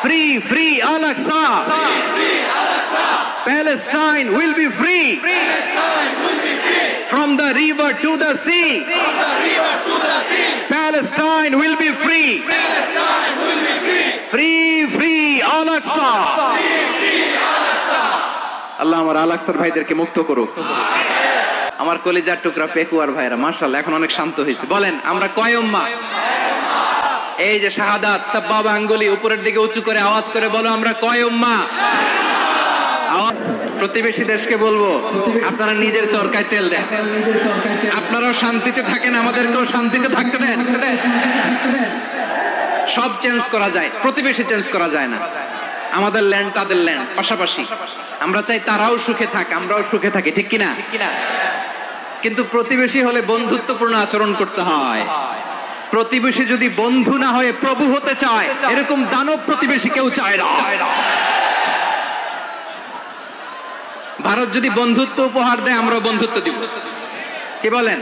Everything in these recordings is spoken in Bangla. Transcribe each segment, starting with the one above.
Free, free Al-Aqsa. Palestine will be free. From the river to the sea. Palestine will be free. Free, free Al-Aqsa. আল্লাহ আমার আল-আকসার ভাইদেরকে মুক্ত করুক। আমার কলিজার টুকরা পেকুয়ার ভাইরা মাশাআল্লাহ এখন অনেক শান্ত হয়েছে। বলেন আমরা কয় উম্মাহ? এই যে শাহাদাত সাব্বাবা আঙ্গুলি উপরের দিকে উঁচু করে আওয়াজ করে বলো আমরা কয় উম্মাহ? প্রতিবেশী দেশকে বলবো আপনারা নিজের চরকায় তেল দেন, আপনারাও শান্তিতে থাকেন, আমাদেরকেও শান্তিতে থাকতে দেন। সব চেঞ্জ করা যায়, প্রতিবেশী চেঞ্জ করা যায় না। আমাদের ল্যান্ড তাদের ল্যান্ড পাশাপাশি, আমরা চাই তারাও সুখে থাক আমরাও সুখে থাকি, ঠিক কিনা? কিন্তু প্রতিবেশী হলে বন্ধুত্বপূর্ণ আচরণ করতে হয়। প্রতিবেশী যদি বন্ধু না হয়ে প্রভু হতে চায়, এরকম দানব প্রতিবেশী কেউ চায় না। ভারত যদি বন্ধুত্ব উপহার দেয় আমরাও বন্ধুত্ব দিব, কি বলেন?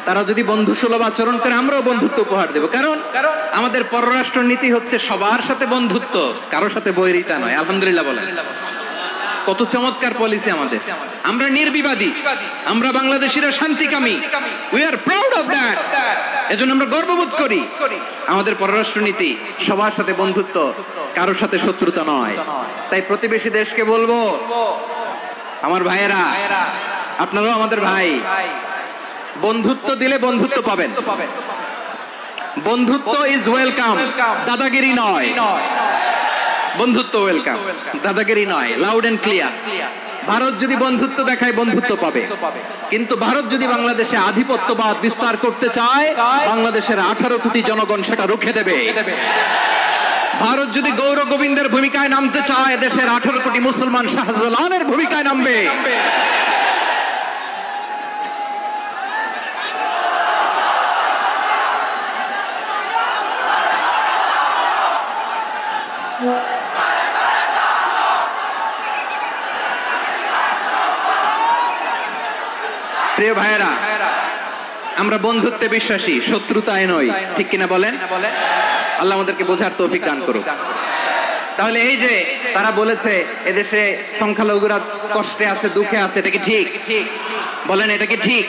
তারা যদি বন্ধু সুলভ আচরণ করে আমরাও বন্ধুত্ব উপহার দেব। কারণ আমাদের পররাষ্ট্র নীতি হচ্ছে সবার সাথে বন্ধুত্ব, কারোর সাথে বৈরিতা নয়। আলহামদুলিল্লাহ বলেন, কত চমৎকার পলিসি আমাদের। আমরা নির্বিবাদী, আমরা বাংলাদেশিরা শান্তিকামী। We are proud of that. এজন্য আমরা গর্ববোধ করি। আমাদের পররাষ্ট্র নীতি সবার সাথে বন্ধুত্ব, কারোর সাথে শত্রুতা নয়। তাই প্রতিবেশী দেশকে বলবো, আমার ভাইয়েরা আপনারাও আমাদের ভাই, বন্ধুত্ব দিলে বন্ধুত্ব পাবেন। বন্ধুত্ব ইজ ওয়েলকাম, দাদাগিরি নয়। বন্ধুত্ব ওয়েলকাম, দাদাগিরি নয়। Loud and clear. ভারত যদি বন্ধুত্ব দেখায় বন্ধুত্ব পাবে, কিন্তু ভারত যদি বাংলাদেশে আধিপত্যবাদ বিস্তার করতে চায়, বাংলাদেশের 18 কোটি জনগণ সেটা রুখে দেবে। ভারত যদি গৌর গোবিন্দের ভূমিকায় নামতে চায়, দেশের 18 কোটি মুসলমান শাহজালালের ভূমিকায় নামবে। প্রিয় ভাইয়েরা, আমরা বন্ধুত্বে বিশ্বাসী, শত্রুতায় নই, ঠিক কিনা বলেন? আল্লাহ আমাদেরকে বোঝার তৌফিক দান করুক। তাহলে এই যে তারা বলেছে এদেশে সংখ্যালঘুরা কষ্টে আছে, দুঃখে আছে, এটা কি ঠিক? বলেন এটা কি ঠিক?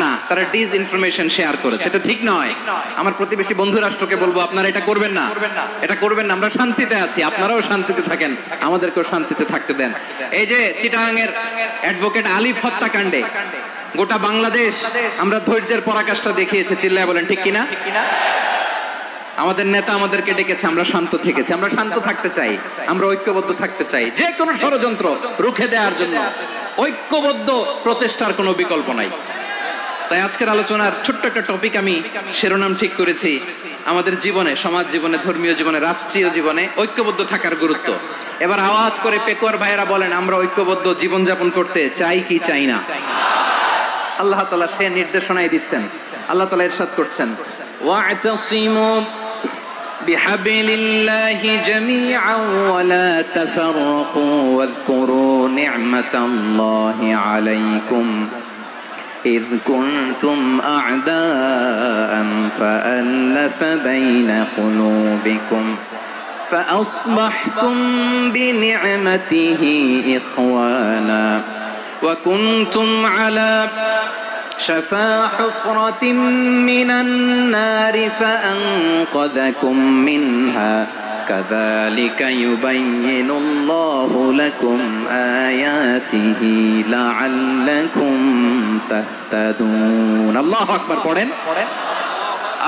না, তারা ডিস ইনফরমেশন শেয়ার করেছে, এটা ঠিক নয়। আমার প্রতিবেশী বন্ধু রাষ্ট্রকে বলবো আপনারা এটা করবেন না, এটা করবেন না। আমরা শান্তিতে আছি, আপনারাও শান্তিতে থাকেন, আমাদেরকেও শান্তিতে থাকতে দেন। এই যে চিটাগাং এর অ্যাডভোকেট আলিফ হত্যাকাণ্ডে গোটা বাংলাদেশ আমরা ধৈর্যের পরাকাষ্ঠা দেখিয়েছে, চিল্লায় বলেন ঠিক কিনা? আমাদের নেতা আমাদেরকে ডেকেছে, আমরা শান্ত থেকেছি। আমরা শান্ত থাকতে চাই, আমরা ঐক্যবদ্ধ থাকতে চাই। যে কোনো ষড়যন্ত্র রুখে দেওয়ার জন্য ঐক্যবদ্ধ প্রচেষ্টার কোনো বিকল্প নাই। তাই আজকের আলোচনার ছোট্ট একটা টপিক আমি শিরোনাম ঠিক করেছি, আমাদের জীবনে, সমাজ জীবনে, ধর্মীয় জীবনে, রাষ্ট্রীয় জীবনে ঐক্যবদ্ধ থাকার গুরুত্ব। এবার আওয়াজ করে পেকুয়ার ভাইয়েরা বলেন, আমরা ঐক্যবদ্ধ জীবনযাপন করতে চাই কি চাই না? আল্লাহ তাআলা সে নির্দেশনাই দিচ্ছেন। আল্লাহ তাআলা ইরশাদ করছেন, ওয়া'তাসিমু বিহাবলিল্লাহি জামিআন ওয়া লা তাফাররাকু ওয়াযকুরু নি'মাতাল্লাহি আলাইকুম إذ كنتم أعداء فألف بين قلوبكم فأصبحتم بنعمته إخوانا وكنتم على شفا حفرة من النار فأنقذكم منها كذلك يبين الله لكم آياته لعلكم تهتدون الله أكبر পড়েন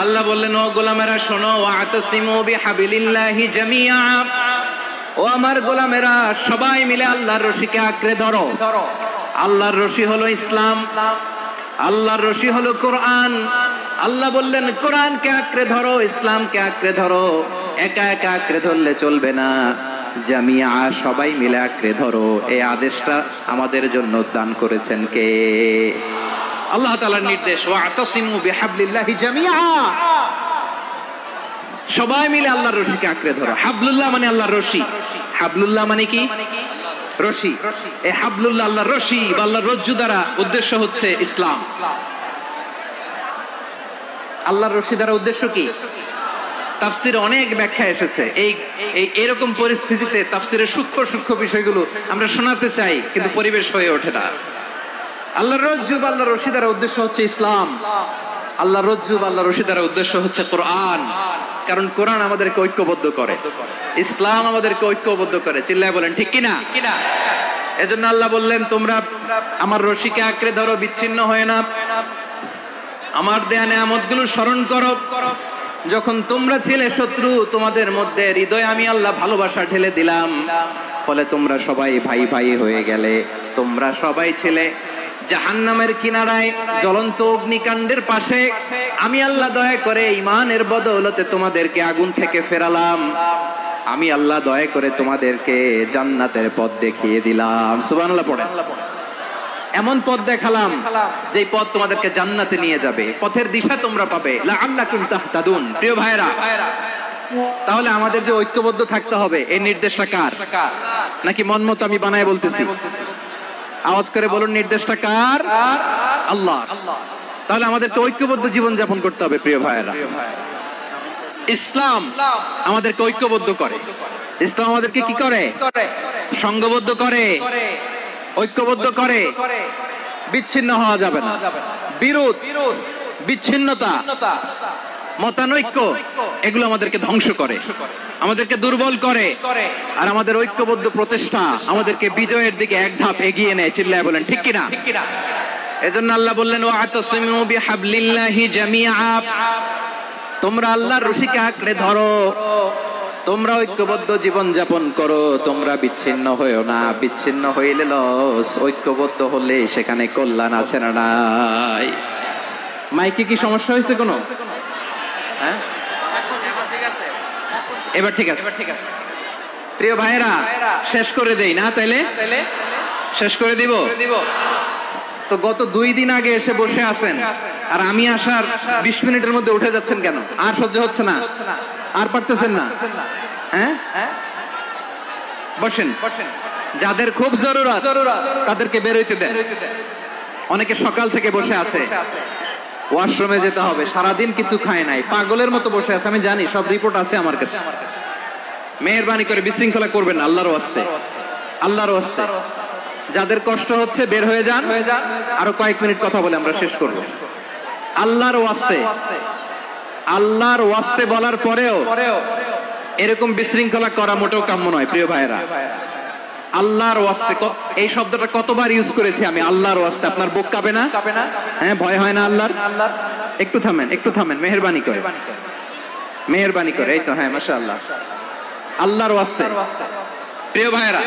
আল্লাহ বললেন ও গোলামেরা শোনো ওয়াতাসিমু বিহাবিলিল্লাহি জামিআ ও আমার গোলামেরা সবাই মিলে আল্লাহর রশিকে আঁকড়ে ধরো আল্লাহর রশি হলো ইসলাম আল্লাহর রশি হলো কোরআন আল্লাহ বললেন কোরআনকে আঁকড়ে ধরো ইসলামকে আঁকড়ে ধরো একা একা আঁকড়ে ধরলে চলবে না জামিআ সবাই মিলে আঁকড়ে ধরো এই আদেশটা আমাদের জন্য দান করেছেন কে আল্লাহ তাআলার নির্দেশ ওয়াতাসিমু বিহাবলিল্লাহি জামিআ সবাই মিলে আল্লাহর রশিকে আঁকড়ে ধরো হাবলুল্লাহ মানে আল্লাহর রশি হাবলুল্লাহ মানে কি রশি এই হাবলুল্লাহ আল্লাহর রশি বা আল্লাহর রজ্জু দ্বারা উদ্দেশ্য হচ্ছে ইসলাম আল্লাহর রশি দ্বারা উদ্দেশ্য কি তাফসিরে অনেক ব্যাখ্যা এসেছে। এই এরকম পরিস্থিতিতে তাফসিরের সূক্ষ্ম সূক্ষ্ম বিষয়গুলো আমরা শোনাতে চাই, কিন্তু পরিবেশ হয়ে ওঠে না। আল্লাহর রজ্জু বা আল্লাহর রশি দ্বারা উদ্দেশ্য হচ্ছে ইসলাম। আল্লাহর রজ্জু বা আল্লাহর রশি দ্বারা উদ্দেশ্য হচ্ছে কোরআন, কারণ কোরআন আমাদেরকে ঐক্যবদ্ধ করে, ইসলাম আমাদেরকে ঐক্যবদ্ধ করে। চিল্লায় বলেন ঠিক কিনা? এজন্য আল্লাহ বললেন, তোমরা আমার রশিকে আঁকড়ে ধরো, বিচ্ছিন্ন হয়ে না, আমার দেয়া নেয়ামতগুলো স্মরণ করো। যখন তোমরা ছিলে শত্রু, তোমাদের মধ্যে হৃদয়ে আমি আল্লাহ ভালোবাসা ঢেলে দিলাম, ফলে তোমরা সবাই ভাই ভাই হয়ে গেলে। তোমরা সবাই ছিলে জাহান্নামের কিনারায়, জ্বলন্ত অগ্নিকাণ্ডের পাশে। আমি আল্লাহ দয়া করে ঈমানের বদৌলতে তোমাদেরকে আগুন থেকে ফেরালাম। আমি আল্লাহ দয়া করে তোমাদেরকে জান্নাতের পথ দেখিয়ে দিলাম। সুবহানাল্লাহ পড়েন। এমন পথ দেখালাম যে পথ তোমাদেরকে জান্নাতে নিয়ে যাবে, পথের দিশা তোমরা পাবে। লাআল্লাকুম তাহতাদুন। প্রিয় ভাইরা, তাহলে আমাদের যে ঐক্যবদ্ধ থাকতে হবে, এই নির্দেশটা কার? নাকি মন মতো আমি বানায় বলতেছি? আওয়াজ করে বলুন, নির্দেশটা কার? আল্লাহ। তাহলে আমাদেরকে ঐক্যবদ্ধ জীবন যাপন করতে হবে। প্রিয় ভাইরা, ইসলাম আমাদেরকে ঐক্যবদ্ধ করে। ইসলাম আমাদেরকে কি করে? সংঘবদ্ধ করে, ঐক্যবদ্ধ করে। বিচ্ছিন্ন হওয়া যাবে না। বিরোধ, বিচ্ছিন্নতা, মতানৈক্য, এগুলো আমাদেরকে ধ্বংস করে, আমাদেরকে দুর্বল করে। আর আমাদের ঐক্যবদ্ধ প্রচেষ্টা আমাদেরকে বিজয়ের দিকে এক ধাপ এগিয়ে নেয়। চিল্লায় বলেন ঠিক কিনা? এজন্য আল্লাহ বললেন, ওয়াতাসিমু বিহাবলিল্লাহি জামিআ। তোমরা আল্লাহর রশিকে আঁকড়ে ধরো, তোমরা ঐক্যবদ্ধ জীবন যাপন করো, তোমরা বিচ্ছিন্ন হইও না। বিচ্ছিন্ন হইলে লস, ঐক্যবদ্ধ হলে সেখানে কল্যাণ আছে না নাই? মাইকে কি সমস্যা হয়েছে কোনো? হ্যাঁ, এবার ঠিক আছে। প্রিয় ভাইরা, শেষ করে দেই না? তাইলে শেষ করে দিব। তো গত 2 দিন আগে এসে বসে আছেন, আর আমি আসার 20 মিনিটের মধ্যে উঠে যাচ্ছেন কেন? আর সহ্য হচ্ছে না? আর পারতেছেন না? হ্যাঁ, বসেন। যাদের খুব জরুরত তাদেরকে বের হইতে দেন। অনেকে সকাল থেকে বসে আছে, ওয়াশরুমে যেতে হবে, সারাদিন কিছু খায় নাই, পাগলের মতো বসে আছে। আমি জানি, সব রিপোর্ট আছে আমার কাছে। মেহেরবানি করে বিশৃঙ্খলা করবেন না, আল্লাহর ওয়াস্তে, আল্লাহর ওয়াস্তে। যাদের কষ্ট হচ্ছে বের হয়ে যান। আরো কয়েক মিনিট কথা বলে আমরা শেষ করব। আল্লাহর ওয়াস্তে, আল্লাহর ওয়াস্তে বলার পরেও এরকম বিশৃঙ্খলা করা মোটেও কাম্য নয়। প্রিয় ভাইরা, আল্লাহর ওয়াস্তে, এই শব্দটা কতবার ইউজ করেছি আমি, আল্লাহর ওয়াস্তে। আপনার বুক কাঁপে না? হ্যাঁ, ভয় হয় না আল্লাহর? একটু থামেন, একটু থামেন, মেহেরবানি করে, মেহেরবানি করে। এই তো, হ্যাঁ, মাশাআল্লাহ। আল্লাহর ওয়াস্তে। প্রিয় ভাইরা,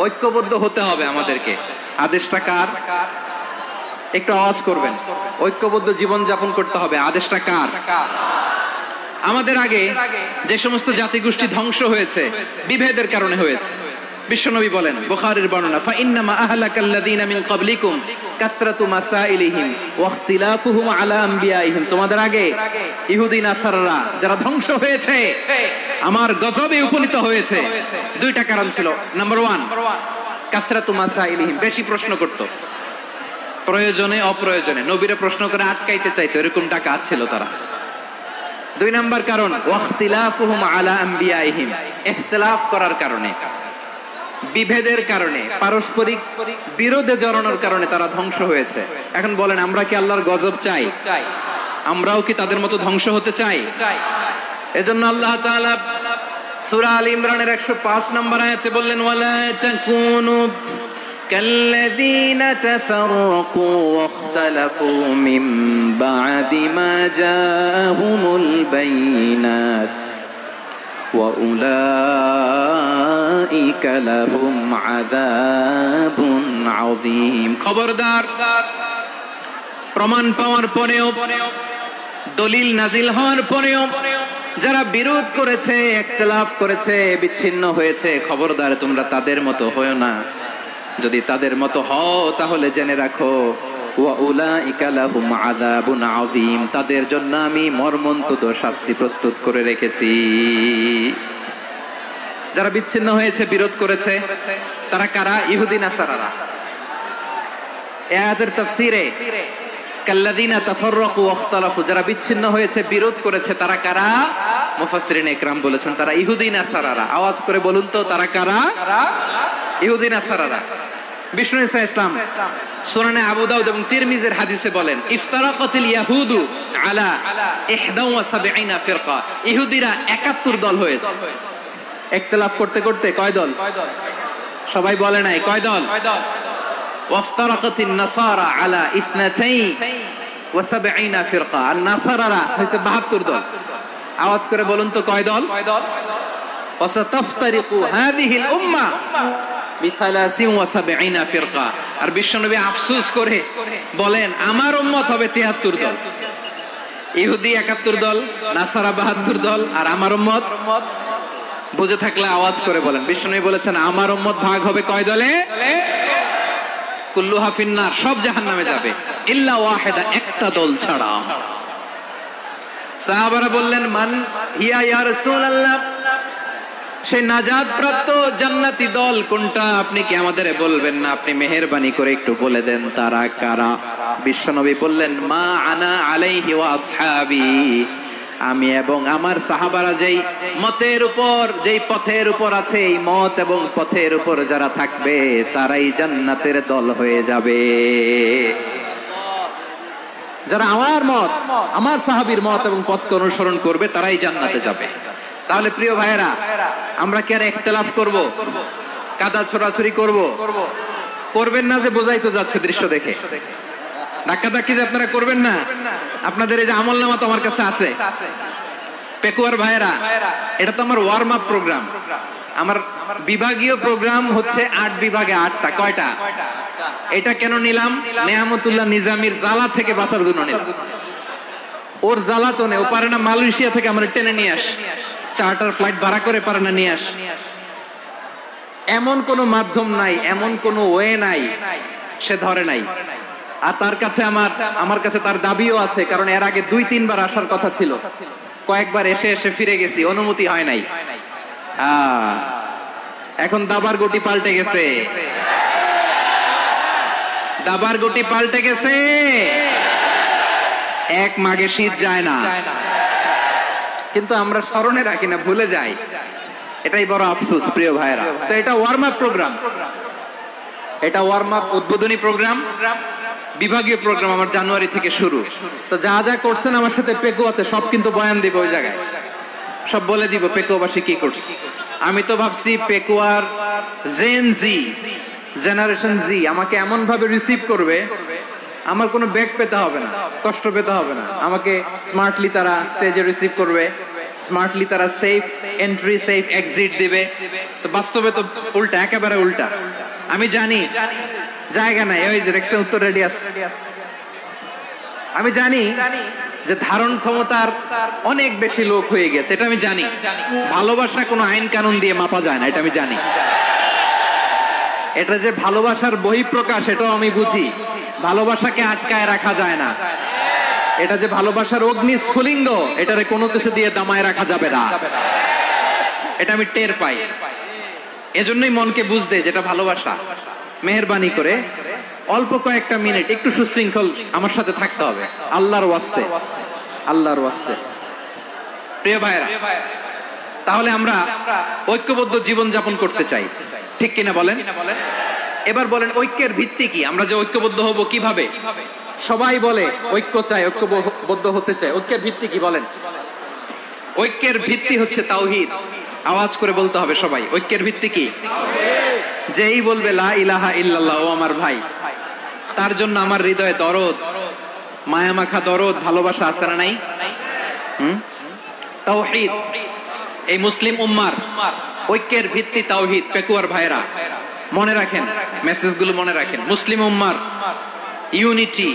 ঐক্যবদ্ধ হতে হবে আমাদেরকে। আদেশটা কার? একটু আওয়াজ করবেন। ঐক্যবদ্ধ জীবন যাপন করতে হবে। আদেশটা কার? আমাদের আগে যে সমস্ত জাতিগোষ্ঠী ধ্বংস হয়েছে, বিভেদের কারণে হয়েছে। বিশ্বনবী বলেন, বুখারীর বর্ণনা, ফা ইন্নামা আহলাকাল্লাযীনা মিন ক্বাবলিকুম কাসরাতু মাসাইলিহিম ওয়া ইখতিলাফুহুম আলা আমবিয়াইহিম। তোমাদের আগে ইহুদি নাসারারা যারা ধ্বংস হয়েছে, আমার গজবে উপনীত হয়েছে, 2টা কারণ ছিল। নাম্বার 1, কাসরাতু মাসাইলিহিম, বেশি প্রশ্ন করত, প্রয়োজনে অপ্রয়োজনে নবীরা প্রশ্ন করে আটকাইতে চাইতো, এরকম ডাকাত ছিল তারা। 2 নাম্বার কারণ, ওয়া ইখতিলাফুহুম আলা আমবিয়াইহিম, ইখতিলাফ করার কারণে, বিভেদের কারণে, পারস্পরিক বিরোধে জড়ানোর কারণে তারা ধ্বংস হয়েছে। এখন বলেন, আমরা কি আল্লাহর গজব চাই? আমরাও কি তাদের মতো ধ্বংস হতে চাই? এজন্য আল্লাহ তাআলা সূরা আল ইমরানের 105 নম্বর আয়াতে বললেন, ওয়ালা তাকুনু কাল্লাযীনা তাফাররাকু ওয়া ইখতালাফু মিন বা'দি মা জাআহুমুল বাইয়িনাত ওয়া উলাইকা লাহুম আযাবুন আযীম। খবরদার, প্রমাণ পাওয়ার পরেও, দলিল নাজিল হওয়ার পরেও যারা বিরোধ করেছে, ইখতিলাফ করেছে, বিচ্ছিন্ন হয়েছে, খবরদার তোমরা তাদের মতো হয়ো না। যদি তাদের মতো হও তাহলে জেনে রাখো, ওয়া উলাইকা লাহুম আযাবুন আযীম, তাদের জন্য আমি মর্মন্তুদ শাস্তি প্রস্তুত করে রেখেছি। যারা বিচ্ছিন্ন হয়েছে, বিরোধ করেছে, তারা কারা? ইহুদি নাসারারা। এই আয়াতের তাফসীরে কাল্লাযিনা তাফাররাকু ওয়াখতালাফু, যারা বিচ্ছিন্ন হয়েছে, বিরোধ করেছে, তারা কারা? মুফাসসিরিন ইকরাম বলেছেন তারা ইহুদি নাসারারা। আওয়াজ করে বলুন তো, তারা কারা? ইহুদি নাসারারা। বিষ্ণু ঈসা ইসলাম সুনানে আবু দাউদ এবং তিরমিজির হাদিসে বলেন, ইফতারাকাতিল ইয়াহুদু আলা 71 ফিরকা, ইহুদিরা 71 দল হয়েছে। ইখতিলাফ করতে করতে কয় দল? সবাই বলে নাই, কয় দল? ওয়াফতারাকাতিন নাসারা আলা 72 ফিরকা, আর নাসারারা হইছে 72 দল। আওয়াজ করে বলুন তো, কয় দল? ওয়াসাতাফতারিকু হাদিহিল উম্মাহ বি73 ফিরকা। আর বিশ্বনবী আফসোস করে বলেন, আমার উম্মত হবে 73 দল। ইহুদি 71 দল, নাসারা 72 দল, আর আমার উম্মত, বুঝে থাকলে আওয়াজ করে বলেন। বিশ্বনবী বলেছেন, আমার উম্মত ভাগ হবে কয় দলে? কুল্লুহা ফিন্নার, সব জাহান্নামে যাবে, ইল্লা ওয়াহিদা, একটা দল ছাড়া। সাহাবারা বললেন, মান হিয়া ইয়া রাসূলুল্লাহ, সেই নাজাত প্রাপ্ত জান্নাতি দল কোনটা? আপনি কি আমাদের বলবেন না? আপনি মেহেরবানি করে একটু বলে দেন তারা কারা? বিশ্বনবী বললেন, মা আনা আলাইহি ওয়া আসহাবি, আমি এবং আমার সাহাবারা যেই মতের উপর, যেই পথের উপর আছে, এই মত এবং পথের উপর যারা থাকবে তারাই জান্নাতের দল হয়ে যাবে। যারা আমার মত, আমার সাহাবীর মত এবং পথকে অনুসরণ করবে তারাই জান্নাতে যাবে। তাহলে প্রিয় ভাইয়েরা, আমরা কি আর ইখতিলাফ করব? কাদা ছোড়াছুরি করব? করবেন না যে বোঝাই তো যাচ্ছে দৃশ্য দেখে। ধাক্কাধাক্কি যে আপনারা করবেন না। আপনাদের এই যে আমলনামা তো আমার কাছে আছে। পেকুয়ার ভাইয়েরা, এটা তো আমার ওয়ার্ম আপ প্রোগ্রাম। আমার বিভাগীয় প্রোগ্রাম হচ্ছে 8 বিভাগে 8টা। কয়টা? এটা কেন নিলাম? নেয়ামতুল্লাহ নিজামীর জ্বালা থেকে বাঁচার জন্য নিলাম। ওর জ্বালাতনে ও পারে না মালয়েশিয়া থেকে আমরা টেনে নিয়ে আস, চার্টার ফ্লাইট ভাড়া করে পারে না নিয়ে আস। এমন কোন মাধ্যম নাই, এমন কোন ওয়ে নাই, সে ধরে নাই। আর তার কাছে আমার কাছে তার দাবিও আছে, কারণ এর আগে 2-3 বার আসার কথা ছিল। কয়েকবার এসে এসে ফিরে গেছি, অনুমতি হয় নাই। এখন দাবার গুটি পাল্টে গেছে, দাবার গুটি পাল্টে গেছে। এক মাঘে শীত যায় না, কিন্তু আমরা স্মরণে রাখি না, ভুলে যাই। এটাই বড় আফসোস প্রিয় ভাইরা। তো এটা ওয়ার্ম আপ প্রোগ্রাম, এটা ওয়ার্ম আপ উদ্বোধনী প্রোগ্রাম, বিভাগীয় প্রোগ্রাম আমার জানুয়ারি থেকে শুরু। তো যা যা করছেন আমার সাথে পেকুয়াতে সব কিন্তু বয়ান দিব, ওই জায়গায় সব বলে দিব পেকুয়াবাসী কি করছে। আমি তো ভাবছি পেকুয়ার জেন জি, জেনারেশন জি আমাকে এমন ভাবে রিসিভ করবে, আমার কোনো ব্যাক পেতে হবে না, কষ্ট পেতে হবে না। আমাকে স্মার্টলি তারা স্টেজে রিসিভ করবে, স্মার্টলি তারা সেফ এন্ট্রি, সেফ এক্সিট দিবে। তো বাস্তবে তো উল্টা, একেবারে উল্টা। আমি জানি জায়গা নাই, ওই যে দেখছেন উত্তর রেডিয়াস। আমি জানি যে ধারণ ক্ষমতার অনেক বেশি লোক হয়ে গেছে, এটা আমি জানি। ভালোবাসা কোনো আইন কানুন দিয়ে মাপা যায় না, এটা আমি জানি। এটা যে ভালোবাসার বহিঃপ্রকাশ, এটাও আমি বুঝি। ভালোবাসাকে আটকায় রাখা যায় না। এটা যে ভালোবাসার অগ্নি স্ফুলিঙ্গ, এটারে কোনো কিছু দিয়ে দামায় রাখা যাবে না, এটা আমি টের পাই। এজন্যই মনকে বুঝতে যেটা ভালোবাসা। মেহেরবানি করে অল্প কয়েকটা মিনিট একটু সুশৃঙ্খল আমার সাথে থাকতে হবে, আল্লাহর ওয়াস্তে, আল্লাহর ওয়াস্তে। প্রিয় ভাইরা, তাহলে আমরা ঐক্যবদ্ধ জীবন যাপন করতে চাই, ঠিক কিনা বলেন? এবার বলেন, ঐক্যের ভিত্তি কি? আমরা যে ঐক্যবদ্ধ হব কিভাবে? সবাই বলে ঐক্য চাই, ঐক্যবদ্ধ হতে চাই। ঐক্যের ভিত্তি কি বলেন? ঐক্যের ভিত্তি হচ্ছে তাওহীদ। আওয়াজ করে বলতে হবে সবাই, ঐক্যের ভিত্তি কি? যেই বলবে লা ইলাহা ইল্লাল্লাহ, ও আমার ভাই, তার জন্য আমার হৃদয়ে দরদ, মায়ামাখা দরদ, ভালোবাসা আছে না নাই? তাওহীদ। এই মুসলিম উম্মার ঐক্যের ভিত্তি তাওহীদ। পেকুয়ার ভাইরা মনে রাখেন, মেসেজগুলো মনে রাখেন। মুসলিম উম্মার ইউনিটি,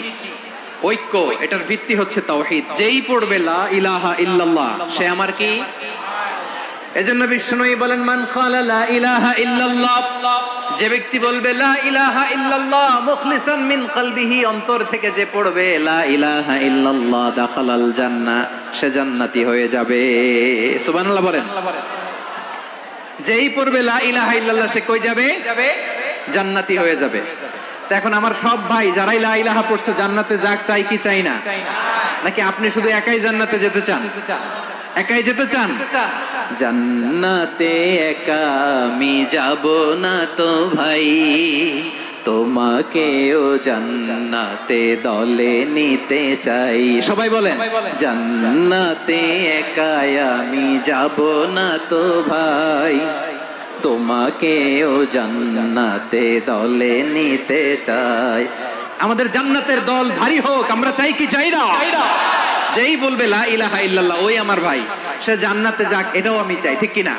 ঐক্য, এটার ভিত্তি হচ্ছে তাওহীদ। যেই পড়বে লা ইলাহা ইল্লাল্লাহ, সে আমার কি? এজন্য বিষ্ণুই বলেন, মান ক্বালা লা ইলাহা ইল্লাল্লাহ, যে ব্যক্তি বলবে লা ইলাহা ইল্লাল্লাহ মুখলিসান মিন কলবিহি, অন্তর থেকে যে পড়বে লা ইলাহা ইল্লাল্লাহ, দাখালাল জান্নাহ, সে জান্নাতি হয়ে যাবে। সুবহানাল্লাহ বলেন। যেই পড়বে লা ইলাহা ইল্লাল্লাহ, সে কই যাবে? জান্নাতি হয়ে যাবে। তো এখন আমার সব ভাই যারাই লা ইলাহা পড়ছে জান্নাতে যাক, চাই কি চাই না? নাকি আপনি শুধু একাই জান্নাতে যেতে চান? একাই যেতে চান? জান্নাতে একা আমি যাব না তো ভাই, তোমাকেও জান্নাতে দলে নিতে চাই। সবাই বলেন, জান্নাতে একা আমি যাব না তো ভাই, তোমাকেও জান্নাতে দলে নিতে চাই। আমাদের জান্নাতের দল ভারী হোক, আমরা চাই কি চাই না? যেই বলবে লা ইলাহা ইল্লাল্লাহ ওই আমার ভাই, সে জান্নাতে যাক, এটাও আমি চাই, ঠিক কিনা?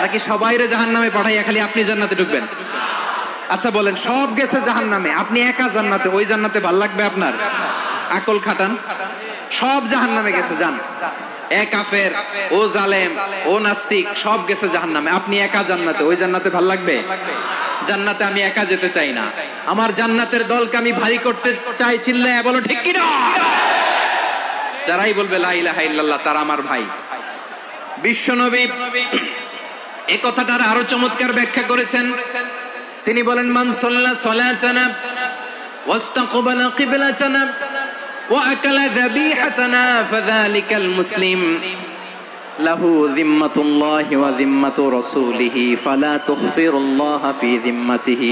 নাকি সবাইরে জাহান্নামে পাঠাইয়া খালি আপনি জান্নাতে ঢুকবেন? আচ্ছা বলেন, সব গেছে জাহান্নামে, আপনি একা জান্নাতে, ওই জান্নাতে ভাল লাগবে আপনার? আকল খাটান। সব জাহান্নামে গেছে, যান। এ কাফের, ও জালেম, ও নাস্তিক, সব গেছে জাহান্নামে, আপনি একা জান্নাতে, ওই জান্নাতে ভাল লাগবে? জান্নাতে আমি একা যেতে চাই না, আমার জান্নাতের দলকে আমি ভারী করতে চাই। চিল্লায় বলো ঠিক কিনা? যারাই বলবে লা ইলাহা ইল্লাল্লাহ তারা আমার ভাই। বিশ্বনবী এই কথাটার আরো চমৎকার ব্যাখ্যা করেছেন। তিনি বলেন, মান সাল্লা সালাতানা ওয়াস্তাকবালা কিবলাতানা ওয়া আকালা যাবিহাতানা ফাযালিকাল মুসলিম লাহু যিম্মাতুল্লাহি ওয়া যিম্মাতু রাসূলিহি ফালা তুখফিরুল্লাহা ফি যিম্মাতিহি।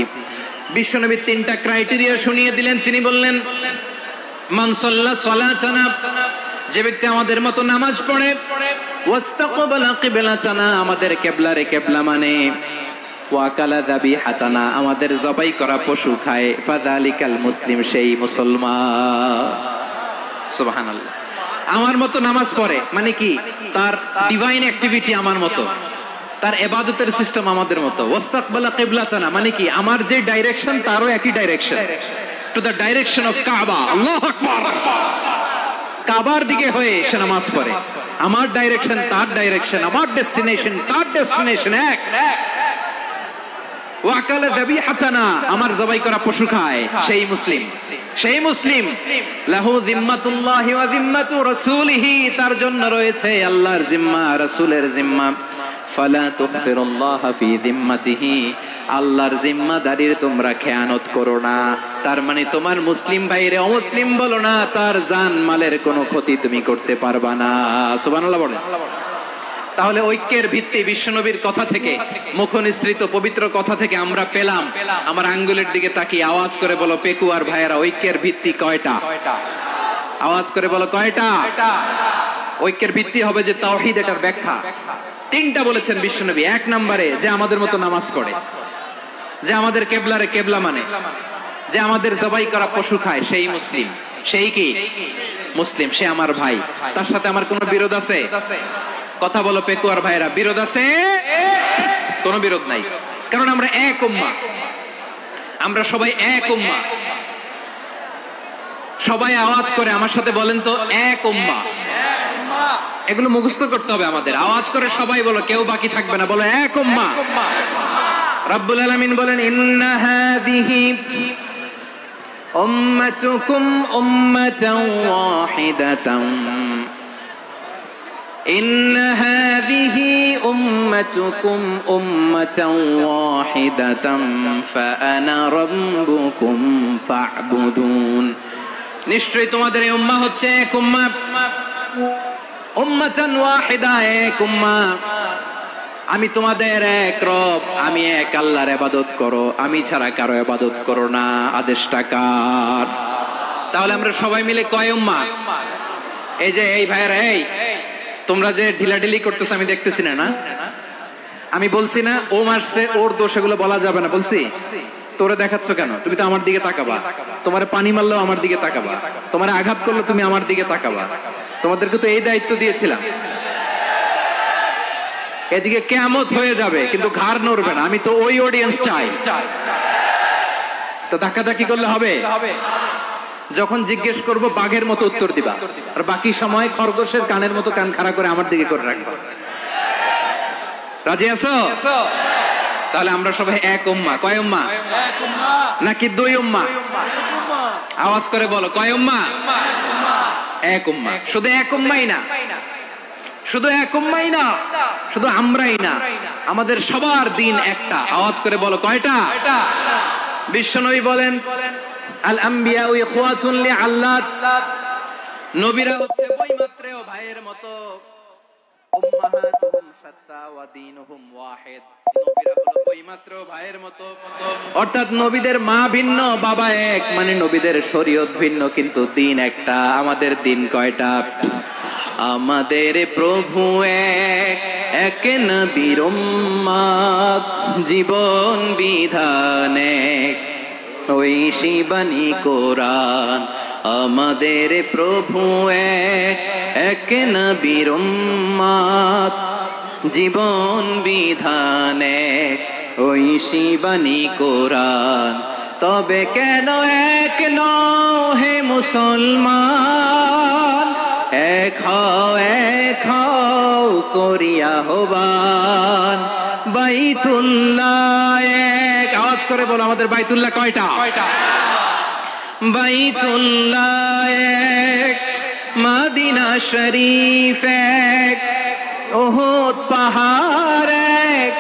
বিশ্বনবী তিনটা ক্রাইটেরিয়া শুনিয়ে দিলেন। তিনি বললেন, মান সাল্লা সালাতানা, যে ব্যক্তি আমাদের মতো নামাজ পড়ে, ওয়াস্তাকবালা কিবলাতানা, আমাদের কিবলারে কিবলা মানে, ওয়াকালা যাবিহাতানা, আমাদের জবাই করা পশু খায়, ফাযালিকাল মুসলিম, সেই মুসলমান। সুবহানাল্লাহ। আমার মতো নামাজ পড়ে মানে কি? তার ডিভাইন অ্যাক্টিভিটি আমার মতো, তার ইবাদতের সিস্টেম আমাদের মতো। ওয়াস্তাকবালা কিবলাতানা মানে কি? আমার যে ডাইরেকশন তারও একই direction, to the direction of কাবা। আল্লাহু আকবার। কাবার দিকে হয়ে সে নামাজ পড়ে। আমার ডাইরেকশন তার ডাইরেকশন, আমার ডেস্টিনেশন তার ডেস্টিনেশন এক। ওয়াকালা যাবিহাতানা, আমার জবাই করা পশু খায়, সেই মুসলিম। সেই মুসলিম। লাহু যিম্মাতুল্লাহি ওয়া যিম্মাতু রাসূলিহি, তার জন্য রয়েছে আল্লাহর জিম্মা, রাসূলের জিম্মা। ফালা তুখফিরুল্লাহা ফি যিম্মাতিহি, আল্লাহর জিম্মাদারির তোমরা খেয়ানত করো না। তার মানে তোমার মুসলিম ভাইরে অমুসলিম বলো না, তার জান মালের কোনো ক্ষতি তুমি করতে পারবা না। সুবহানাল্লাহ বলেন। তাহলে ঐক্যের ভিত্তি বিশ্বনবীর কথা থেকে, মুখনিসৃত পবিত্র কথা থেকে আমরা পেলাম। আমার আঙ্গুলের দিকে তাকিয়ে আওয়াজ করে বলো পেকু আর ভাইয়েরা, ঐক্যের ভিত্তি কয়টা? আওয়াজ করে বলো কয়টা? ঐক্যের ভিত্তি হবে যে তাওহীদ, এটার ব্যাখ্যা তিনটা বলেছেন বিশ্বনবী। এক নম্বরে, যে আমাদের মতো নামাজ পড়ে, যে আমাদের কেবলারে কেবলা মানে, যে আমাদের জবাই করা পশু খায়, সেই মুসলিম। সেই কি মুসলিম? সে আমার ভাই। তার সাথে আমার কোনো বিরোধ আছে? কথা বলো পেকু আর ভাইরা, বিরোধ আছে? কোনো বিরোধ নাই, কারণ আমরা এক উম্মাহ, আমরা সবাই এক উম্মাহ। সবাই আওয়াজ করে আমার সাথে বলেন তো, এক উম্মাহ। এগুলো মুখস্থ করতে হবে আমাদের। আওয়াজ করে সবাই বলো, কেউ বাকি থাকবে না, বলো এক উম্মাহ। রব্বুল আলামিন বলেন, ইন্না হাযিহি উম্মাতুকুম উম্মাতান ওয়াহিদাতান, ইন্না হাযিহি উম্মাতুকুম উম্মাতান ওয়াহিদাতান ফাআনা রাব্বুকুম ফা'বুদুন। নিশ্চয়ই তোমাদের এই উম্মাহ হচ্ছে এক উম্মাহ। উম্মাতান ওয়াহিদা, এক উম্মাহ। আমি তোমাদের এক রব, আমি এক আল্লাহর ইবাদত করো, আমি ছাড়া কারো ইবাদত করো না। আদেশটা কার? তাহলে আমরা সবাই মিলে কয় উম্মাহ? এই যে এই ভাইরা, এই তোমরা যে ঢিলাঢিলি করতেছ আমি দেখতেছি না, না আমি বলছি না ও মারছে ওর দোষ, এগুলো বলা যাবে না। বলছি তোরে দেখাচ্ছ কেন? তুমি তো আমার দিকে তাকাবা। তোমারে পানি মারলেও আমার দিকে তাকাবা, তোমারে আঘাত করলে তুমি আমার দিকে তাকাবা। তোমাদেরকে তো এই দায়িত্ব দিয়েছিলাম। এদিকে কিয়ামত হয়ে যাবে কিন্তু ঘাড় নড়বে না। আমি তো ওই অডিয়েন্স চাই। তো ধাক্কাধাক্কি করলে হবে? যখন জিজ্ঞেস করব বাঘের মতো উত্তর দিবা, আর বাকি সময় খরগোশের কানের মতো কান খাড়া করে আমার দিকে করে রাখবা। রাজি আছো? তাহলে আমরা সবাই এক উম্মাহ। কয় উম্মাহ? নাকি দুই উম্মাহ? আওয়াজ করে বলো, কয় উম্মাহ? এক উম্মাহ। শুধু এক উম্মাহই না, শুধু এক উম্মাহই না, শুধু আমরাই না, আমাদের সবার দিন একটা। আওয়াজ করে বলো কয়টা? বিশ্বনবী বলেন আল আম্বিয়া ইখওয়াতুন লিআল্লাত, নবীরা হচ্ছে বৈমাত্রেয় ভাইয়ের মতো। উম্মাহাতুহুম শাত্তা ওয়া দীনুহুম ওয়াহিদ, নবীরা হলো বৈমাত্রেয় ভাইয়ের মতো। অর্থাৎ নবীদের মা ভিন্ন বাবা এক, মানে নবীদের শরীয়ত ভিন্ন কিন্তু দিন একটা। আমাদের দিন কয়টা? আমাদের প্রভু এক, এক নবীর উম্মত, জীবন বিধান এক, ঐশী বাণী কোরআন। আমাদের প্রভু এক, এক নবীর উম্মত, জীবন বিধান এক, ঐশী বাণী কোরআন। তবে কেন এক নও হে মুসলমান, এক হও করিয়া আহ্বান। বাইতুল্লাহ এক, আওয়াজ করে বলো আমাদের বাইতুল্লাহ কয়টা? বাইতুল্লাহ এক, মদিনা শরীফ এক, উহুদ পাহাড় এক,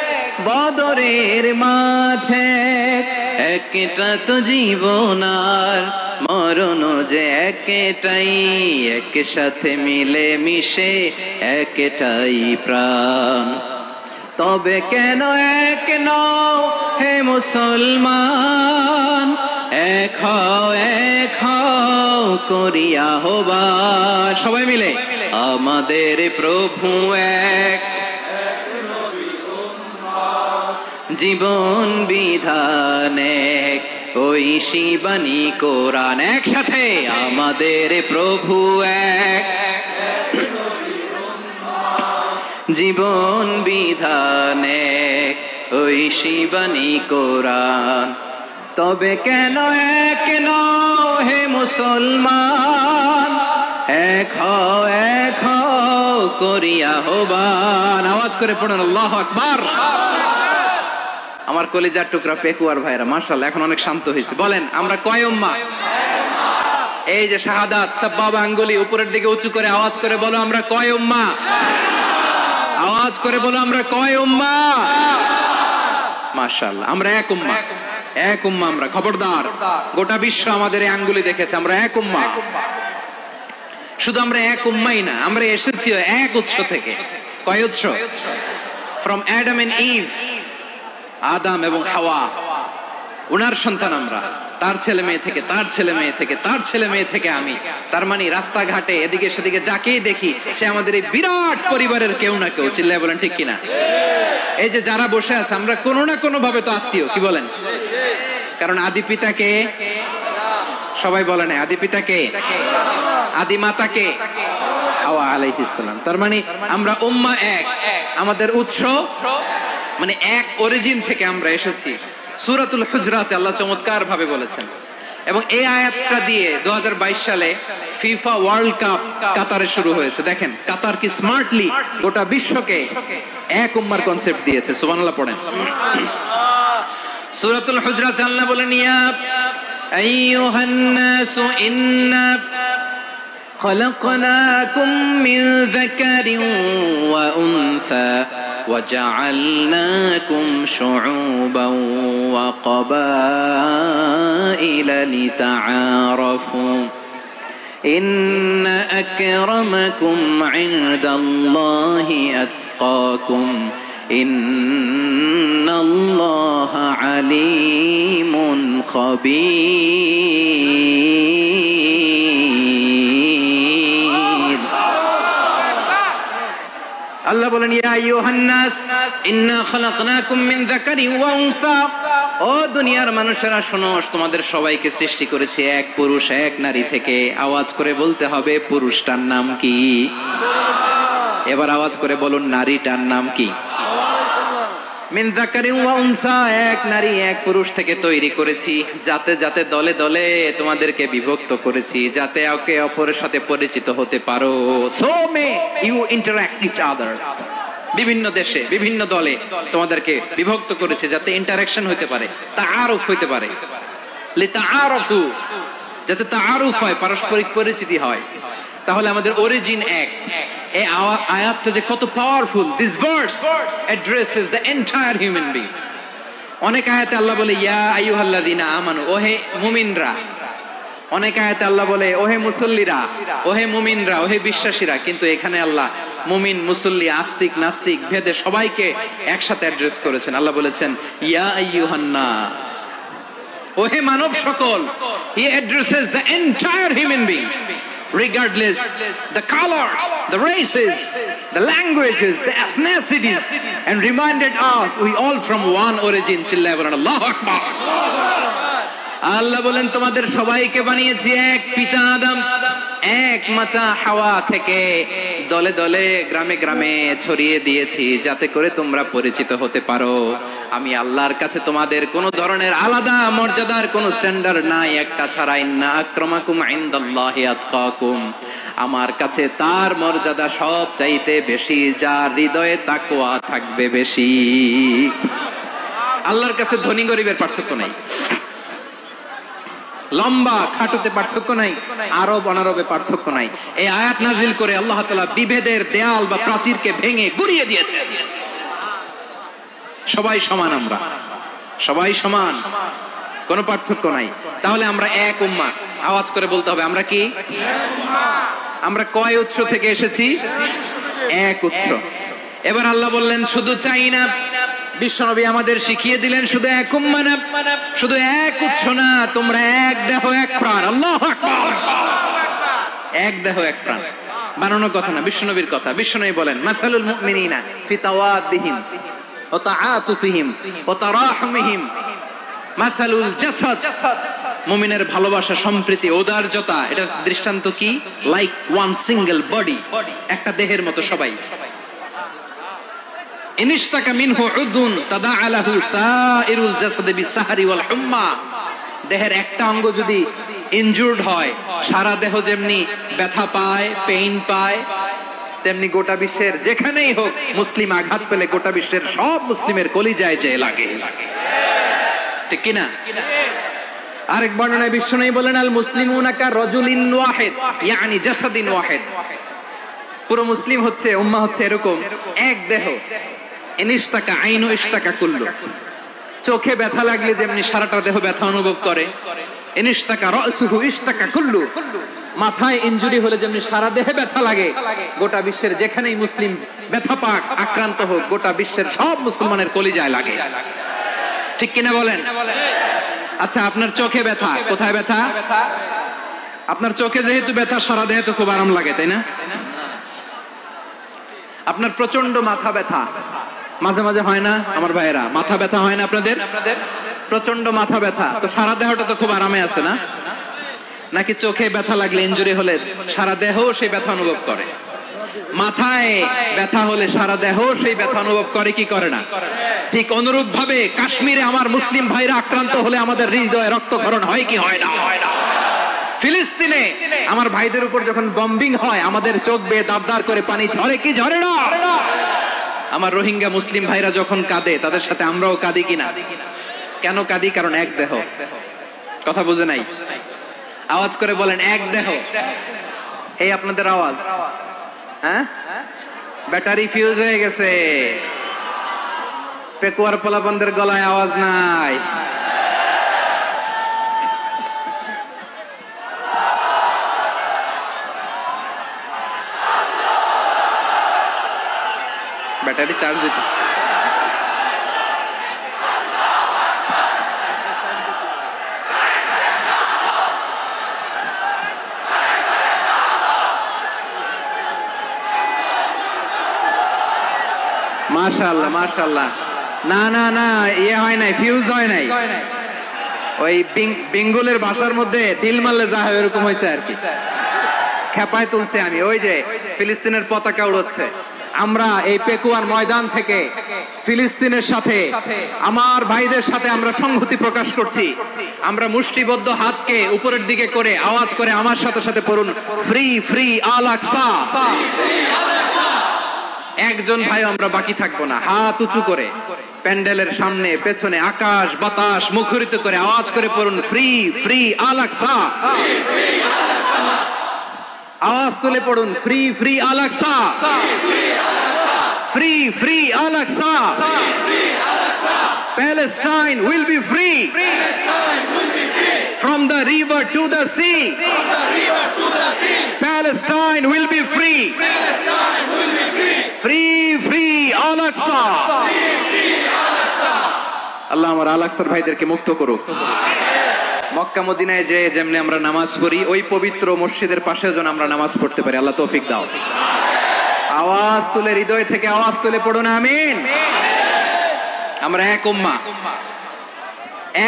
বদরের মাঠ এক। একটা তো জীবন আর মরণ যে একটাই, একসাথে মিলে মিশে একটাই প্রাণ। তবে কেন এক নও হে মুসলমান, এক হও করিয়া আহ্বান। সবাই মিলে আমাদের প্রভু এক, জীবন বিধান এক, ঐশী বাণী কোরআন। একসাথে আমাদের প্রভু এক, জীবন বিধান এক, ঐশী বাণী কোরআন। তবে কেন এক নও হে মুসলমান, এক হও করিয়া আহ্বান। আওয়াজ করে পড়ুন আল্লাহু আকবার। আমার কলিজার টুকরা পেকুয়ার ভাইরা মাশাআল্লাহ এখন অনেক শান্ত হয়েছে। বলেন আমরা কয় উম্মাহ? এই যে শাহাদাত সাব্বাবা আঙ্গুলি উপরের দিকে উঁচু করে আওয়াজ করে বলো আমরা কয় উম্মাহ? আওয়াজ করে বলো আমরা কয় উম্মাহ? মাশাআল্লাহ আমরা এক উম্মাহ, এক উম্মাহ আমরা। খবরদার, গোটা বিশ্ব আমাদের এই আঙ্গুলি দেখেছে, আমরা এক উম্মাহ। শুধু আমরা এক উম্মাই না, আমরা এসেছি এক উৎস থেকে। কয় উৎস? ফ্রম অ্যাডাম এন্ড ইভ, আদম এবং হাওয়া, উনার সন্তান আমরা। তার ছেলে মেয়ে থেকে, তার ছেলে মেয়ে থেকে, তার ছেলে মেয়ে থেকে আমি। তার মানে রাস্তাঘাটে এদিকে সেদিকে যাকেই দেখি সে আমাদের এই বিরাট পরিবারের কেউ না কেউ। চিল্লায় বলেন ঠিক কিনা? এই যে যারা বসে আছে আমরা কোনো না কোনো ভাবে তো আত্মীয়, কি বলেন? কারণ আদি পিতাকে সবাই বলে না, আদি পিতাকে, আদি মাতাকে হাওয়া আলাইহিস সালাম। তার মানে আমরা উম্মাহ এক, আমাদের উৎস মানে এক অরিজিন থেকে আমরা এসেছি। সূরাতুল হুজরাতে আল্লাহ চমৎকার ভাবে বলেছেন। এবং এই আয়াতটা দিয়ে 2022 সালে ফিফা ওয়ার্ল্ড কাপ কাতারে শুরু হয়েছে। দেখেন কাতার কি স্মার্টলি গোটা বিশ্বকে এক উম্মার কনসেপ্ট দিয়েছে। সুবহানাল্লাহ পড়েন। সূরাতুল হুজরাতে আল্লাহ বলেন ইয়া আইয়ুহান নাসু ইন্না خلقناكم من ذكر وأنثى وجعلناكم شعوبا وقبائل لتعارفوا إن أكرمكم عند الله أتقاكم إن الله عليم خبير। আল্লাহ বলেন ইয়া আইয়ুহান নাস ইন্না খালাকনাকুম মিন যাকারিন ওয়া উনসা, ও দুনিয়ার মানুষেরা শোনো, তোমাদের সবাইকে সৃষ্টি করেছি এক পুরুষ এক নারী থেকে। আওয়াজ করে বলতে হবে পুরুষটার নাম কি? এবার আওয়াজ করে বলুন নারীটার নাম কি? মিন যাকারিন ওয়া উনসা, এক নারী এক পুরুষ থেকে তৈরি করেছি। যাতে যাতে দলে দলে তোমাদেরকে বিভক্ত করেছি, যাতে একে অপরের সাথে পরিচিত হতে পারো। So may you interact each other. বিভিন্ন দেশে বিভিন্ন দলে তোমাদেরকে বিভক্ত করেছে যাতে ইন্টারঅ্যাকশন হতে পারে, তাআরুফ হতে পারে। লিতাআরফু, যাতে তাআরুফ হয়, পারস্পরিক পরিচিতি হয়। তাহলে আমাদের অরিজিন এক। এই আয়াতটা যে কত powerful. This verse addresses the entire human being. অনেক আয়াতে আল্লাহ বলে ইয়া আইয়ুহাল্লাযীনা আমানু, ওহে মুমিনরা। অনেক আয়াতে আল্লাহ বলে ওহে মুসল্লিরা, ওহে মুমিনরা, ওহে বিশ্বাসীরা। কিন্তু এখানে আল্লাহ মুমিন, মুসল্লি, আস্তিক, নাস্তিক ভেদে সবাইকে একসাথে অ্যাড্রেস করেছেন। আল্লাহ বলেছেন ইয়া আইয়ুহান নাস, ওহে মানব সকল। He addresses the entire human being, regardless the colors, the races, the languages, the ethnicities, and reminded us we all from one origin. চিল্লায় বলেন আল্লাহু আকবার। আল্লাহ বলেন তোমাদের সবাইকে বানিয়েছি এক পিতা আদম, এক মাতা হাওয়া থেকে, দলে দলে গ্রামে গ্রামে ছড়িয়ে দিয়েছি যাতে করে তোমরা পরিচিত হতে পারো। আমি আল্লাহর কাছে তোমাদের কোনো ধরনের আলাদা মর্যাদার কোনো স্ট্যান্ডার্ড নাই, একটা ছাড়া। ইন্না আক্রামাকুম ইনদাল্লাহি আতকাকুম, আমার কাছে তার মর্যাদা সব চাইতে বেশি যার হৃদয়ে তাকওয়া থাকবে বেশি। আল্লাহর কাছে ধনী গরিবের পার্থক্য নাই, লম্বা খাটুতে পার্থক্য নাই, আরব অনারবে পার্থক্য নাই। এই আয়াত নাজিল করে আল্লাহ তাআলা বিভেদের দেয়াল বা প্রাচীরকে ভেঙে গুড়িয়ে দিয়েছে। সবাই সমান, আমরা সবাই সমান, কোনো পার্থক্য নাই। তাহলে আমরা এক উম্মাহ। আওয়াজ করে বলতে হবে আমরা কি? আমরা কয় উৎস থেকে এসেছি? এক উৎস। এবার আল্লাহ বললেন শুধু চাই না, বিশ্বনবী আমাদের শিখিয়ে দিলেন শুধু এক উম্মাহ না, শুধু এক উৎস না, তোমরা এক দেহ এক প্রাণ। আল্লাহু আকবার। এক দেহ এক প্রাণ বানানোর কথা না, বিশ্বনবীর কথা। বিশ্বনবী বলেন মাসালুল মুমিনিনা ফি তাওয়াদ্দিহিম ওয়া তাআতুফিহিম ওয়া তারাহুমিহিম মাসালুল জাসাদ। মুমিনের ভালোবাসা, সম্প্রীতি, ঔদার্যতা, এটার দৃষ্টান্ত কি? লাইক ওয়ান সিঙ্গেল বডি, একটা দেহের মতো সবাই। ইনিশতাকা মিনহু উদুন তাদাআলাহু সাইরুল জাসাদি বিসাহরি ওয়াল হুম্মা। দেহের একটা অঙ্গ যদি ইনজুরড হয়, সারা দেহ যেমনি ব্যথা পায়, পেইন পায়, তেমনি গোটা বিশ্বের যেখানেই হোক মুসলিম আঘাত পেলে গোটা বিশ্বের সব মুসলিমের কলিজায় যে লাগে, ঠিক কি না? আরেক বর্ণনায় বিশ্বনবী বলেন আল মুসলিমুনা কা রাজুলিন ওয়াহিদ, ইয়ানি জাসাদিন ওয়াহিদ। পুরো মুসলিম হচ্ছে, উম্মাহ হচ্ছে এরকম এক দেহ। ইনিশতাকা আইনু ইশতাকা কুল্লু। চোখে ব্যথা লাগলে যেমনি সারাটা দেহ ব্যথা অনুভব করে, ইনিশতাকা রাসুহু ইশতাকা কুল্লু। মাথায় ইনজুরি হলে যেমনি সারা দেহে ব্যথা লাগে, গোটা বিশ্বের যেখানেই মুসলিম ব্যথা পাক, আক্রান্ত হোক, গোটা বিশ্বের সব মুসলমানের কলিজায় লাগে, ঠিক কিনা বলেন? আচ্ছা, আপনার চোখে ব্যথা, কোথায় ব্যথা? আপনার চোখে যেহেতু ব্যথা, সারা দেহে তো খুব আরাম লাগে, তাই না? আপনার প্রচন্ড মাথা ব্যথা মাঝে মাঝে হয় না আমার ভাইয়েরা? মাথা ব্যথা হয় না আপনাদের? প্রচন্ড মাথা ব্যথা, তো সারা দেহটা তো খুব আরামে আছে না? নাকি চোখে ব্যথা লাগলে, ইনজুরি হলে সারা দেহ সেই ব্যথা অনুভব করে? মাথায় ব্যথা হলে সারা দেহ সেই ব্যথা অনুভব করে কি করে না? ঠিক অনুরূপ ভাবে কাশ্মীরে আমার মুসলিম ভাইরা আক্রান্ত হলে আমাদের হৃদয়ে রক্তক্ষরণ হয় কি হয় না? ফিলিস্তিনে আমার ভাইদের উপর যখন বম্বিং হয়, আমাদের চোখ বেয়ে দাবদার করে পানি ঝরে কি ঝরে না? আমার রোহিঙ্গা মুসলিম ভাইরা যখন কাঁদে, তাদের সাথে আমরাও কাঁদি কিনা? কেন কাঁদি? কারণ এক দেহ। কথা বুঝে নাই? আওয়াজ করে বলেন এক দেহ। এই আপনাদের আওয়াজ, হ্যাঁ? ব্যাটারি ফিউজ হয়ে গেছে, পেকুয়ার পোলাপানদের গলায় আওয়াজ নাই। ব্যাটারি চার্জ হইতেছে। মাশাআল্লাহ মাশাআল্লাহ। না না না, ইয়ে হয় নাই, ফিউজ হয় নাই। ওই বেঙ্গলের ভাষার মধ্যে ঢিল মারলে যা হয় এরকম হয়েছে আর কি। খেপায় তুলছে আমি। ওই যে ফিলিস্তিনের পতাকা উড়াচ্ছে, আমরা এই পেকুয়ার ময়দান থেকে ফিলিস্তিনের সাথে, আমার ভাইদের সাথে আমরা সংহতি প্রকাশ করছি। আমরা মুষ্টিবদ্ধ হাতকে উপরের দিকে করে আওয়াজ করে আমার সাথে সাথে পড়ুন, ফ্রি ফ্রি আল আকসা। একজন ভাই আমরা বাকি থাকবো না। হাত উঁচু করে প্যান্ডেলের সামনে পেছনে আকাশ বাতাস মুখরিত করে আওয়াজ করে পড়ুন, ফ্রি ফ্রি আল আকসা। আওয়াজ তুলে পড়ুন, free free Al Aqsa, free free Al Aqsa. Palestine will be free. From the river to the sea. Palestine will be free. Free Al-Aqsa. আল্লাহ আমার আল-আকসার ভাইদেরকে মুক্ত করুক। মক্কা মদিনায় যে যেমনি আমরা নামাজ পড়ি, ওই পবিত্র মসজিদের পাশে যেন আমরা নামাজ পড়তে পারি। আল্লাহ তৌফিক দাও। আওয়াজ তুলে, হৃদয় থেকে আওয়াজ তুলে পড়ো না আমিন। আমরা এক উম্মাহ,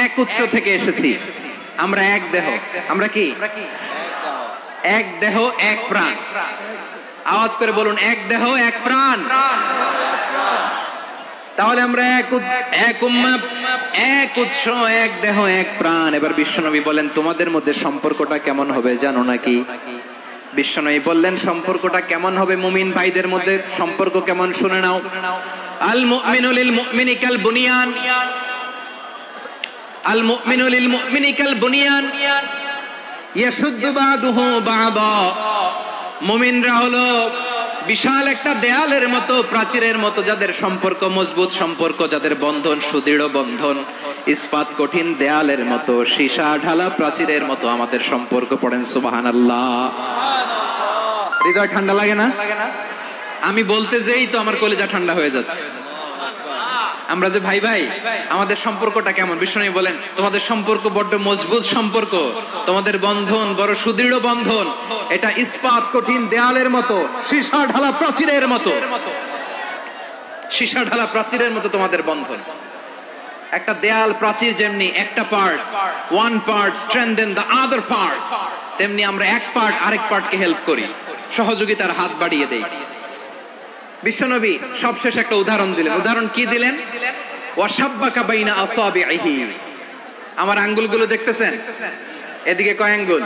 এক উৎস থেকে এসেছি। আমরা এক দেহ। আমরা কি? এক দেহ এক প্রাণ। আওয়াজ করে বলুন, এক দেহ এক প্রাণ। তাহলে আমরা এক উম্মাহ, এক উৎস, এক দেহ এক প্রাণ। এবার বিশ্বনবী বলেন, তোমাদের মধ্যে সম্পর্কটা কেমন হবে জানো নাকি? বিশ্বনবী বললেন, সম্পর্কটা কেমন হবে মুমিন ভাইদের মধ্যে? সম্পর্ক কেমন শুনে নাও। আল মুমিনু লিল মুমিনি কাল বুনিয়ান। আল মুমিনু লিল মুমিনি কাল বুনিয়ান ইয়াশুদ্দু বাদুহু বাদা। মুমিনরা হলো বিশাল একটা দেয়ালের মতো, প্রাচীরের মতো, যাদের সম্পর্ক মজবুত সম্পর্ক, যাদের বন্ধন সুদৃঢ় বন্ধন, ইস্পাত কঠিন দেয়ালের মতো, সীসা ঢালা প্রাচীরের মতো আমাদের সম্পর্ক। পড়েন সুবহানাল্লাহ। হৃদয় ঠান্ডা লাগে না? আমি বলতে যেই তো আমার কলিজা ঠান্ডা হয়ে যাচ্ছে। আমরা যে ভাই ভাই, আমাদের সম্পর্কটা কেমন? বিষ্ণু বলেন, তোমাদের সম্পর্ক বড্ড মজবুত সম্পর্ক, তোমাদের বন্ধন বড় সুদৃঢ় বন্ধন, এটা ইস্পাত কঠিন দেয়ালের মতো, সীসা ঢালা প্রাচীরের মতো। সীসা ঢালা প্রাচীরের মতো তোমাদের বন্ধন। একটা দেয়াল প্রাচীর যেমনি একটা part, one part strengthen the other part, তেমনি আমরা এক পার্ট আরেক পার্টকে হেল্প করি, সহযোগিতার হাত বাড়িয়ে দেই। বিশ্বনবী সবশেষ একটা উদাহরণ দিলেন। উদাহরণ কি দিলেন? ওয়াশাব্বাকা বাইনা আসাবিহি। আমার আঙ্গুলগুলো দেখতেছেন? এদিকে কয় আঙ্গুল?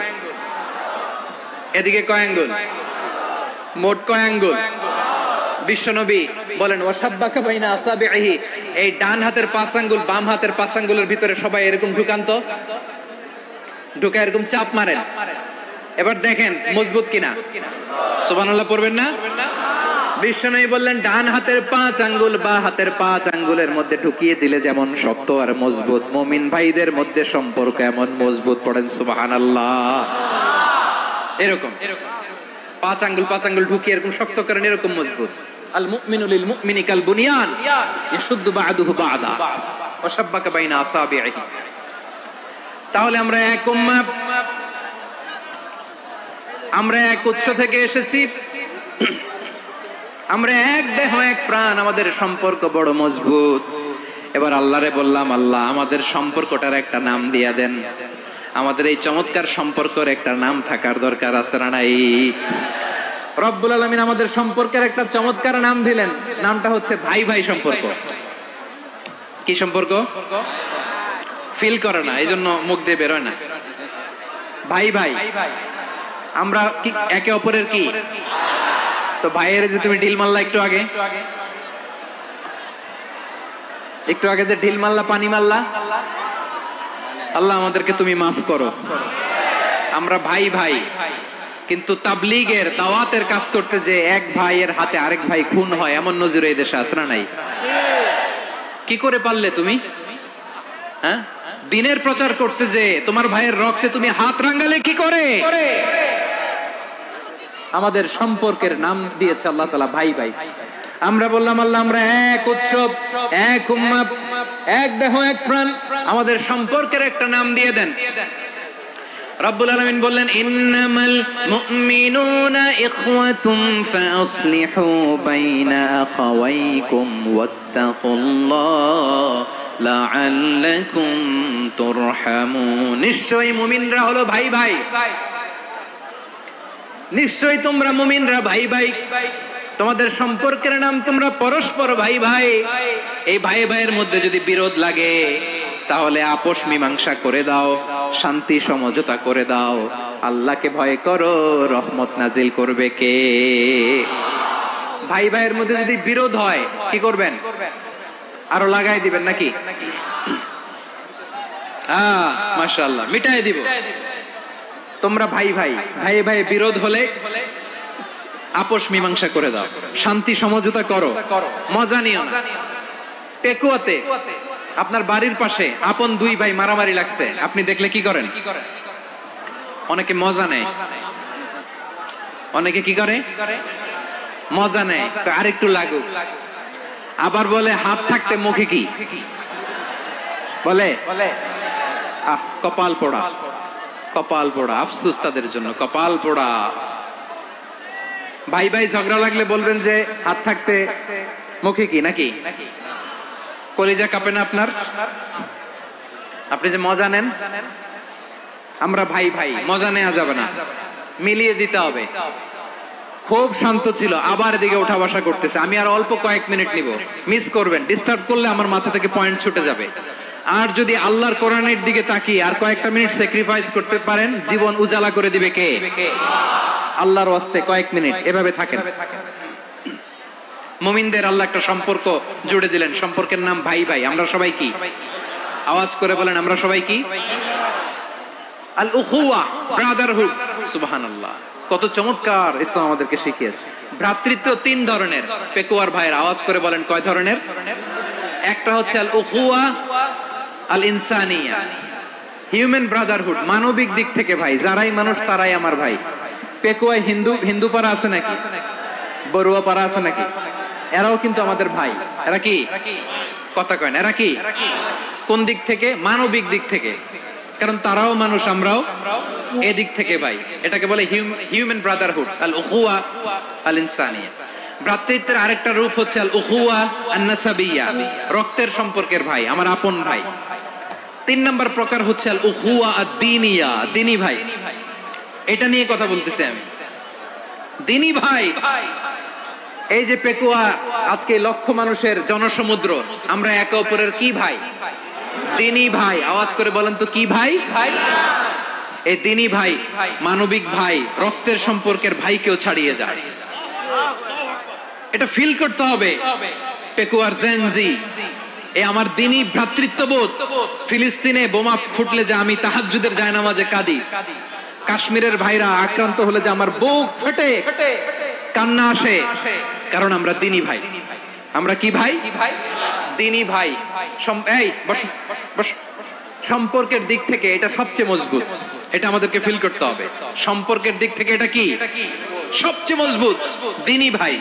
এদিকে কয় আঙ্গুল? মোট কয় আঙ্গুল? বিশ্বনবী বলেন, ওয়াশাব্বাকা বাইনা আসাবিহি। এই ডান হাতের 5 আঙ্গুল বাম হাতের 5 আঙ্গুলের ভিতরে সবাই এরকম ঢুকান তো, ঢুকা এরকম চাপ মারেন। এবার দেখেন মজবুত কিনা। সুবহানাল্লাহ পড়বেন না? বিশ্বনবী বললেন, ডান হাতের 5 আঙ্গুল বা হাতের 5 আঙ্গুলের মধ্যে ঢুকিয়ে দিলে যেমন শক্ত আর মজবুত, মুমিন ভাইদের মধ্যে সম্পর্ক এমন মজবুত। পড়েন সুবহানাল্লাহ। এরকম 5 আঙ্গুল ঢুকিয়ে এরকম শক্ত করেন, এরকম মজবুত। আল মুমিনু লিল মুমিনি কাল বুনিয়ান ইয়াশুদ্দু বা'দুহু বা'দা ওয়া শাব্বাকা বাইনা আসাবিহি। তাহলে আমরা এক উম্মাহ, আমরা এক উৎস থেকে এসেছি, আমরা এক দেহ এক প্রাণ, আমাদের সম্পর্ক বড় মজবুত। এবার আল্লাহরে বললাম, আল্লাহ আমাদের সম্পর্কটার একটা নাম দিয়া দেন। আমাদের এই চমৎকার সম্পর্কের একটা নাম থাকার দরকার আছে না নাই? রব্বুল আলামিন আমাদের সম্পর্কের একটা চমৎকার নাম দিলেন। নামটা হচ্ছে ভাই ভাই সম্পর্ক। কি সম্পর্ক? ফিল করে না, এই জন্য মুখ দিয়ে বেরোয় না। ভাই ভাই, আমরা কি একে অপরের কি? তো ভাইয়ের যে তুমি ঢিল মারলা একটু আগে, যে ঢিল মারলা, পানি মারলা, আল্লাহ আমাদেরকে তুমি মাফ করো। আমরা ভাই ভাই, কিন্তু তাবলীগের দাওয়াতের কাজ করতে যে এক ভাইয়ের হাতে আরেক ভাই খুন হয়, এমন নজির এই দেশে আছে না নাই? কি করে পারলে তুমি? হ্যাঁ, দিনের প্রচার করতে যে তোমার ভাইয়ের রক্তে তুমি হাত রাঙ্গালে কি করে? আমাদের সম্পর্কের নাম দিয়েছে আল্লাহ তাআলা ভাই ভাই। আমরা বললাম, আল্লাহ আমরা এক উৎসব, এক উম্মাহ, এক দেহ এক প্রাণ, আমাদের সম্পর্কের একটা নাম দিয়ে দেন। রব্বুল আলামিন বললেন, ইন্নামাল মুমিনুনা ইখওয়াতুম ফাসলিহু বাইনা আখাওয়াইকুম ওয়াত্তাকুল্লাহ লাআল্লাকুম তুরহামুন। নিশ্চয়ই মুমিনরা হলো ভাই ভাই, নিশ্চয়ই তোমরা মুমিনরা ভাই ভাই, তোমাদের সম্পর্কের নাম তোমরা পরস্পর ভাই ভাই। এই ভাই ভাইয়ের মধ্যে যদি বিরোধ লাগে তাহলে আপোষ মীমাংসা করে দাও, শান্তি সমঝোতা করে দাও। আল্লাহকে ভয় করো, রহমত নাজিল করবে কে? ভাই ভাইয়ের মধ্যে যদি বিরোধ হয় কি করবেন? আরো লাগাই দিবেন নাকি? মাশাআল্লাহ, মিটাই দিব। তোমরা ভাই ভাই, ভাই ভাই বিরোধ হলে আপোষ মীমাংসা করে দাও, শান্তি সমঝোতা করো, মজা নিও না। পেকুয়াতে আপনার বাড়ির পাশে আপন দুই ভাই মারামারি লাগছে, আপনি দেখলে কি করেন? অনেকে মজা নেয়, অনেকে কি করে? মজা নেয়, আরেকটু লাগুক। আবার বলে হাত থাকতে মুখে কি বলে? কপাল পোড়া, কপাল পোড়া। আফসোস তাদের জন্য, কপাল পোড়া। ভাই ভাই ঝগড়া লাগলে বলবেন যে হাত থাকতে মুখে কি, নাকি? কলিজা কাঁপে না আপনার? আপনি যে মজা নেন, আমরা ভাই ভাই, মজা নেওয়া যাবে না, মিলিয়ে দিতে হবে। খুব শান্ত ছিল, আবার এদিকে ওঠা বসা করতেছে। আমি আর অল্প কয়েক মিনিট নিব, মিস করবেন। ডিস্টার্ব করলে আমার মাথা থেকে পয়েন্ট ছুটে যাবে। আর যদি আল্লাহর কোরআনের দিকে তাকিয়ে আর কয়েকটা মিনিট স্যাক্রিফাইস করতে পারেন, জীবন উজালা করে দিবে কে? আল্লাহর ওয়াস্তে কয়েক মিনিট এভাবে থাকেন। মুমিনদের আল্লাহ একটা সম্পর্ক জুড়ে দিলেন, সম্পর্কের নাম ভাই ভাই। আমরা সবাই কি? আওয়াজ করে বলেন, আমরা সবাই কি? আল উখুয়া, ব্রাদারহুড। সুবহানাল্লাহ, কত চমৎকার ইসলাম আমাদেরকে শিখিয়েছে। ভ্রাতৃত্ব তিন ধরনের। পেকুয়ার ভাইয়ের আওয়াজ করে বলেন, কয় ধরনের? একটা হচ্ছে আল উখুয়া আল ইনসানিয়া, হিউম্যান ব্রাদারহুড, মানবিক দিক থেকে ভাই। যারাই মানুষ তারাই আমার ভাই। পেকুয়ায় হিন্দু পাড়া আছে নাকি? বড়ুয়া পাড়া আছে নাকি? এরাও কিন্তু আমাদের ভাই। এরা কি? কথা কয় না, এরা কি? কোন দিক থেকে? মানবিক দিক থেকে। কারণ তারাও মানুষ, আমরাও এদিক থেকে ভাই। এটাকে বলে হিউম্যান ব্রাদারহুড, আল উখুয়া আল ইনসানিয়া। ভ্রাতৃত্বের আরেকটা রূপ হচ্ছে আল উখুয়া আন নাসাবিয়া, রক্তের সম্পর্কের ভাই, আমার আপন ভাই। তিন নম্বর প্রকার হচ্ছে আল উখুয়া আদ-দীনিয়া, দ্বীনি ভাই। এটা নিয়ে কথা বলতেছি আমি, দ্বীনি ভাই। এই যে পেকুয়া, আজকে লক্ষ মানুষের জনসমুদ্র, আমরা একে অপরের কি ভাই? দ্বীনি ভাই। আওয়াজ করে বলেন তো, কি ভাই? এই দ্বীনি ভাই, মানবিক ভাই, রক্তের সম্পর্কের ভাইকেও ছাড়িয়ে যায়। এটা ফিল করতে হবে। পেকুয়ার জেনজি, এই আমার দ্বীনি ভ্রাতৃত্ববোধ। ফিলিস্তিনে বোমা ফুটলে যে আমি তাহাজ্জুদের জায়নামাজে কাঁদি, কাশ্মীরের ভাইরা আক্রান্ত হলে যে আমার বুক ফেটে কান্না আসে, কারণ আমরা দ্বীনি ভাই। আমরা কি ভাই? দ্বীনি ভাই। এই বস বস। সম্পর্কের দিক থেকে এটা সবচেয়ে মজবুত। এটা আমাদেরকে ফিল করতে হবে। সম্পর্কের দিক থেকে এটা কি? সবচেয়ে মজবুত, দ্বীনি ভাই।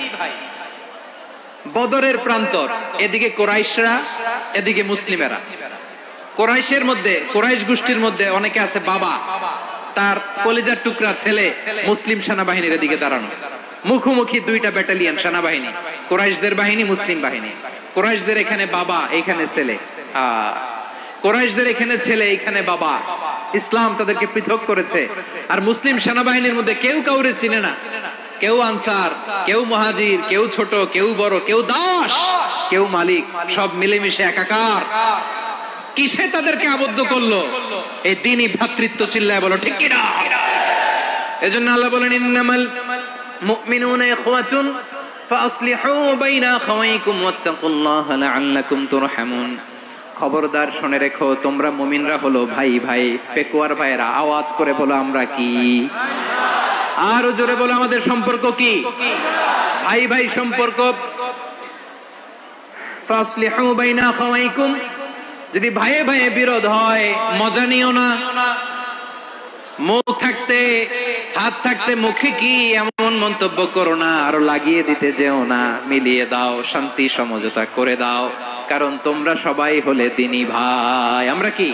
বদরের প্রান্তর, এদিকে কোরাইশরা, এদিকে মুসলিমেরা। কোরাইশের মধ্যে, কোরাইশ গোষ্ঠীর মধ্যে অনেকে আছে বাবা, তার কলিজার টুকরা ছেলে মুসলিম সেনাবাহিনীর এদিকে দাঁড়ানো। মুখোমুখি দুইটা ব্যাটালিয়ন সেনাবাহিনী, কোরাইশদের বাহিনী, মুসলিম বাহিনী। কোরাইশদের এখানে বাবা, এখানে ছেলে। কোরাইশদের এখানে ছেলে, এখানে বাবা। ইসলাম তাদেরকে পৃথক করেছে। আর মুসলিম সেনাবাহিনীর মধ্যে কেউ কাউরে চিনে না। কেউ আনসার, কেউ মুহাজির, কেউ ছোট, কেউ বড়, কেউ দাস, কেউ মালিক, সব মিলেমিশে একাকার। কিসে তাদেরকে আবদ্ধ করলো? এই দ্বীনি ভ্রাতৃত্ব। চিল্লায় বলো ঠিক কিনা? এজন্য আল্লাহ বলেন, ইন্নামাল মুমিনুনা ইখওয়াতুন ফাসলিহু বাইনা আখাওয়াইকুম ওয়াত্তাকুল্লাহা লাআল্লাকুম তুরহামুন। খবরদার শুনে রেখো, তোমরা মুমিনরা হলো ভাই ভাই। পেকুয়ার ভাইরা আওয়াজ করে বলো, আমরা কি? আরো জোরে বলো, আমাদের সম্পর্ক কি? ভাই ভাই সম্পর্ক। ফাসলিহু বাইনা আখাওয়াইকুম। যদি ভাইয়ে ভাইয়ে বিরোধ হয়, মজা নিও না। মুখ থাকতে, হাত থাকতে মুখে কি এমন মন্তব্য করো না। আরো লাগিয়ে দিতে যেও না, মিলিয়ে দাও, শান্তি সমঝোতা করে দাও। কারণ তোমরা সবাই হলে দ্বীনি ভাই। আমরা কি?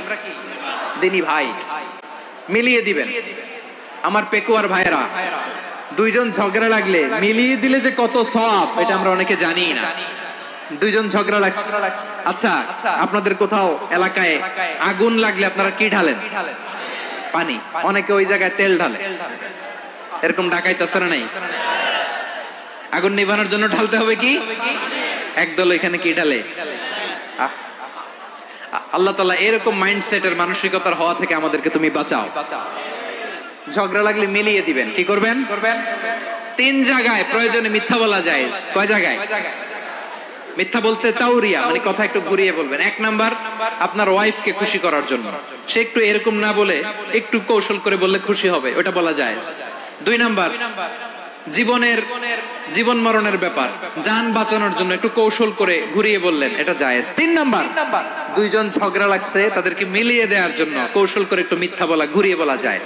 দ্বীনি ভাই। মিলিয়ে দিবেন। আমার পেকুয়ার ভাইরা, দুইজন ঝগড়া লাগলে মিলিয়ে দিলে যে কত সওয়াব, এটা আমরা অনেকে জানি না। দুইজন ঝগড়া লাগছে, আচ্ছা আপনাদের কোথাও এলাকায় আগুন লাগলে আপনারা কি ঢালেন? পানি। অনেকে ওই জায়গায় তেল ঢালে। এরকম ডাকাইতেছে না? নাই। আগুন নিভানোর জন্য ঢালতে হবে কি? একদল এখানে কি ঢালে? আল্লাহ তাআলা এরকম মাইন্ডসেটের, মানসিকতার হওয়া থেকে আমাদেরকে তুমি বাঁচাও। ঝগড়া লাগলে মিলিয়ে দিবেন। কি করবেন? তিন জায়গায় প্রয়োজনে মিথ্যা বলা যায়। কয় জায়গায় মিথ্যা বলতে? তাওরিয়া, মানে কথা একটু ঘুরিয়ে বলবেন। এক নাম্বার, আপনার ওয়াইফকে খুশি করার জন্য। সে একটু এরকম না বলে একটু কৌশল করে বললে খুশি হবে, ওটা বলা যায়। দুই নাম্বার, জীবন মরণের ব্যাপার, জান বাঁচানোর জন্য একটু কৌশল করে ঘুরিয়ে বললেন, এটা জায়েজ। তিন নাম্বার, দুইজন ঝগড়া লাগছে, তাদেরকে মিলিয়ে দেওয়ার জন্য কৌশল করে একটু মিথ্যা বলা, ঘুরিয়ে বলা যায়।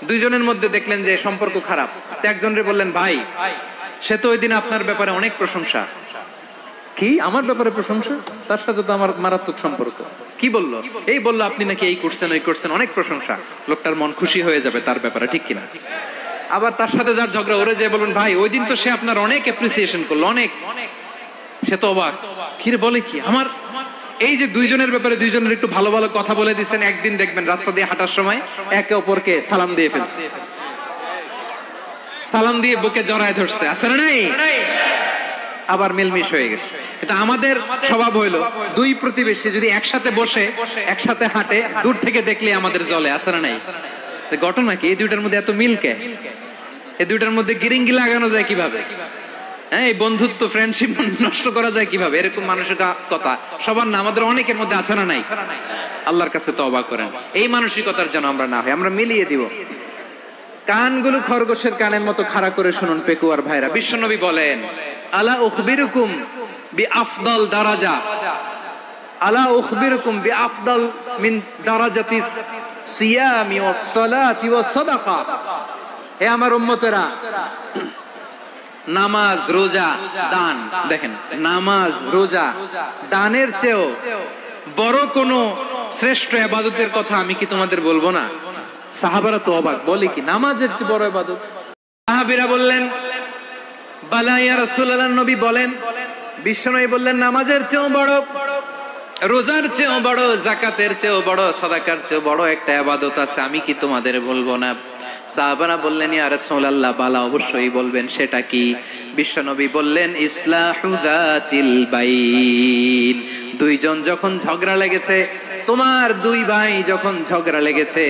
দুইজনের মধ্যে দেখলেন যে সম্পর্ক খারাপ, তো একজনরে বললেন, ভাই সে তো ওই দিন আপনার ব্যাপারে অনেক প্রশংসা। কি আমার ব্যাপারে প্রশংসা? তার সাথে তো আমার মারাত্মক সম্পর্ক। কি বললো? এই বললো আপনি নাকি এই করছেন ওই করছেন, অনেক প্রশংসা। লোকটার মন খুশি হয়ে যাবে তার ব্যাপারে, ঠিক কিনা? আবার তার সাথে যার ঝগড়া, ওরে যে বলুন, ভাই ওই দিন তো সে আপনার অনেক অ্যাপ্রিসিয়েশন করলো, অনেক। সে তো অবাক, কিরে বলে কি? আমার এই যে দুইজনের ব্যাপারে দুইজনের একটু ভালো ভালো কথা বলে দিচ্ছেন, একদিন দেখবেন রাস্তা দিয়ে হাঁটার সময় একে অপরকে সালাম দিয়ে ফেলছে, সালাম দিয়ে বুকে জড়ায় ধরছে, আছে না নাই? আবার মিলমিশ হয়ে গেছে। এটা আমাদের স্বভাব হইলো, দুই প্রতিবেশী যদি একসাথে বসে একসাথে হাঁটে, দূর থেকে দেখলে আমাদের জ্বলে, আছে না নাই? ঘটনা কি? এই দুইটার মধ্যে এত মিল কে? এই দুইটার মধ্যে গিরিঙ্গি লাগানো যায় কিভাবে? হ্যাঁ, এই বন্ধুত্ব ফ্রেন্ডশিপ নষ্ট করা যায় কিভাবে? এরকম মানসিকতা সবার না, আমাদের অনেকের মধ্যে আছে না নাই? আল্লাহর কাছে তওবা করেন এই মানসিকতার যেন আমরা না হই, আমরা মিলিয়ে দিব। কানগুলো খরগোশের কানের মতো খাড়া করে শুনুন পেকুয়ার ভাইরা। বিশ্বনবী বলেন, আলা উখবিরুকুম বিআফদাল দারাজা, আলা উখবিরুকুম বিআফদাল মিন দারাজাতিস সিয়ামি ওয়াস সালাতি ওয়াস সাদাকা। হে আমার উম্মতেরা, নামাজ, রোজা, দান, দেখেন নামাজ, রোজা, দানের চেয়েও বড় কোন শ্রেষ্ঠ ইবাদতের কথা আমি কি তোমাদের বলবো না? সাহাবারা তো অবাক, বলে কি নামাজের চেয়ে বড় ইবাদত? সাহাবীরা বললেন, বালা ইয়া রাসূলুল্লাহ, নবী বলেন। বিশ্বনবী বললেন, নামাজের চেয়েও বড়, রোজার চেয়েও বড়, যাকাতের চেয়েও বড়, সাদাকার চেয়েও বড় একটা ইবাদত আছে, আমি কি তোমাদের বলবো না? সাহাবারা বললেন, ইয়া রাসূলুল্লাহ, বালা অবশ্যই বলবেন, সেটা কি? বিশ্বনবী বললেন, ইসলাহু যাতিল বাইন। দুইজন যখন ঝগড়া লেগেছে, তোমার দুই ভাই যখন ঝগড়া লেগেছে,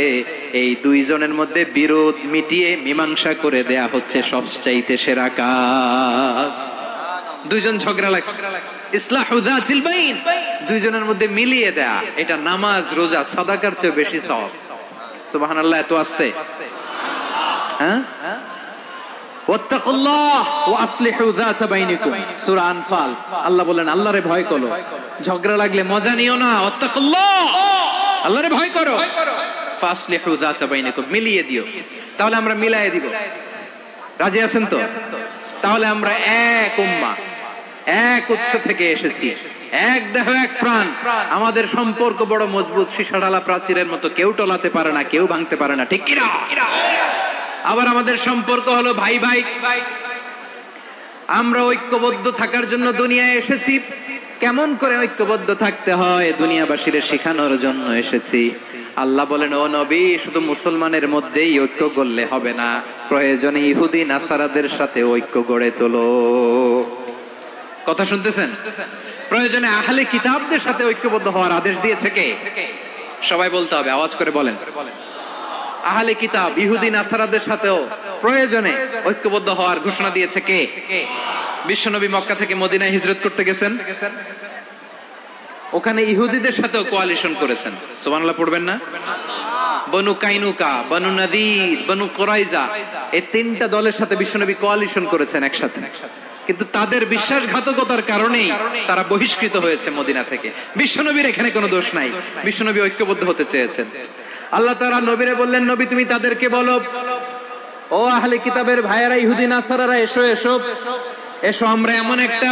এই দুইজনের মধ্যে বিরোধ মিটিয়ে মীমাংসা করে দেয়া হচ্ছে সবচাইতে সেরা কাজ। দুইজন ঝগড়া লাগছে, ইসলাহু যাতিল বাইন, দুইজনের মধ্যে মিলিয়ে দেয়া, এটা নামাজ, রোজা, সাদাকার চেয়ে বেশি সওয়াব। সুবহানাল্লাহ, এত আস্তে। হ্যাঁ, ওয়াত্তাকুল্লাহ ওয়া আসলিহু যাতা বাইনিকুম, সূরা আনফাল। আল্লাহ বলেন, আল্লাহরে ভয় করো, ঝগড়া লাগলে মজা নিও না, ওয়াত্তাকুল্লাহ, আল্লাহরে ভয় করো, ফাসলিহু যাতা বাইনিকুম, মিলিয়ে দিও। তাহলে আমরা মিলায়ে দিব, রাজি আছেন তো? তাহলে আমরা এক উম্মাহ, এক উৎস থেকে এসেছি, এক দেহ এক প্রাণ, আমাদের সম্পর্ক বড় মজবুত, সীসাঢালা প্রাচীরের মতো, কেউ টলাতে পারে না, কেউ ভাঙতে পারে না, ঠিক কি না? আবার আমাদের সম্পর্ক হলো ভাই ভাই, আমরা ঐক্যবদ্ধ থাকার জন্য দুনিয়ায় এসেছি। কেমন করে ঐক্যবদ্ধ থাকতে হয় দুনিয়াবাসীর শেখানোর জন্য এসেছি। আল্লাহ বলেন, ও নবী, শুধু মুসলমানের মধ্যেই ঐক্য গড়লে হবে না, প্রয়োজনে ইহুদি নাসারাদের সাথে ঐক্য গড়ে তোলো। কথা শুনতেছেন? প্রয়োজনে আহলে কিতাবদের সাথে ঐক্যবদ্ধ হওয়ার আদেশ দিয়েছে কে? সবাই বলতে হবে, আওয়াজ করে বলেন। আহলে কিতাব, ইহুদি নাসারাদের সাথেও প্রয়োজনে ঐক্যবদ্ধ হওয়ার ঘোষণা দিয়েছে কে? বিশ্বনবী মক্কা থেকে মদিনায় হিজরত করতে গেছেন, ওখানে ইহুদিদের সাথেও কোয়ালিশন করেছেন। সুবহানাল্লাহ পড়বেন না? বনু কাইনুকা, বনু নাদির, বনু কুরাইজা, এই তিনটা দলের সাথে বিশ্বনবী কোয়ালিশন করেছেন একসাথে। কিন্তু তাদের বিশ্বাসঘাতকতার কারণেই তারা বহিষ্কৃত হয়েছে মদিনা থেকে। বিশ্বনবীর এখানে কোনো দোষ নাই, বিশ্বনবী ঐক্যবদ্ধ হতে চেয়েছেন। আল্লাহ তাআলা নবীরে বললেন, নবী তুমি তাদেরকে বলো, ও আহলে কিতাবের ভাইয়েরা, ইহুদি নাসারারা, এসো এসো এসো, আমরা এমন একটা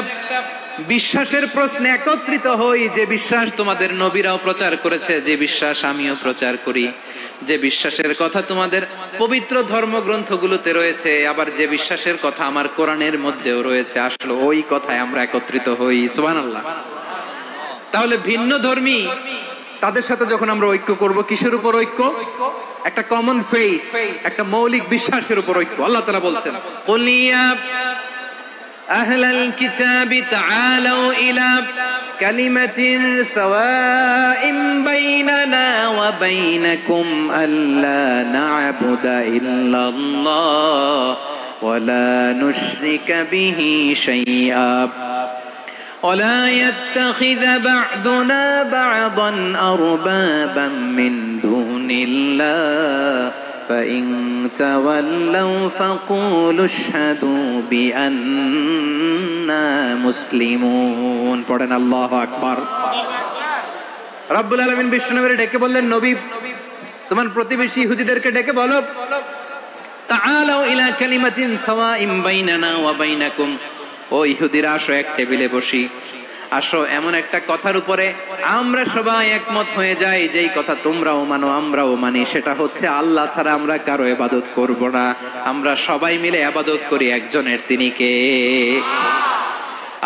বিশ্বাসের প্রশ্নে একত্রিত হই, যে বিশ্বাস তোমাদের নবীরাও প্রচার করেছে, যে বিশ্বাস আমিও প্রচার করি, যে বিশ্বাসের কথা তোমাদের পবিত্র ধর্মগ্রন্থগুলোতে রয়েছে, আবার যে বিশ্বাসের কথা আমার কোরআনের মধ্যেও রয়েছে, আসলে ওই কথায় আমরা একত্রিত হই। সুবহানাল্লাহ। তাহলে ভিন্ন ধর্মী তাদের সাথে যখন আমরা ঐক্য করব, কিসের উপর ঐক্য? একটা কমন ফেইথ, একটা মৌলিক বিশ্বাসের উপর ঐক্য। আল্লাহ তাআলা বলছেন, কুল ইয়া আহলাল কিতাবি তাআলাউ ইলা কালিমাতিন সাওয়াইন বাইনানা ওয়া বাইনাকুম আল্লা না'বুদা ইল্লাল্লাহ ওয়া লা নুশরিকা বিহি শাইআ ولا يتخذ بعضنا بعضا أربابا من دون الله فإن تولوا فقولوا اشهدوا بأننا مسلمون. পড়েন আল্লাহু আকবার। রব্বুল আলামিন বিশ্বনবীকে ডেকে বললেন, নবী তোমার প্রতিবেশী ইহুদিদেরকে ডেকে বলো, তাআলাউ ইলা কালিমাতিন সাওয়াইন বাইনানা ওয়া বাইনাকুম, ও ইহুদিরা আসো এক টেবিলে বসি, আসো এমন একটা কথার উপরে আমরা সবাই একমত হয়ে যাই, যেই কথা তোমরাও মানো আমরাও মানি, সেটা হচ্ছে আল্লাহ ছাড়া আমরা কারো ইবাদত করব না, আমরা সবাই মিলে ইবাদত করি একজনের, তিনি কে?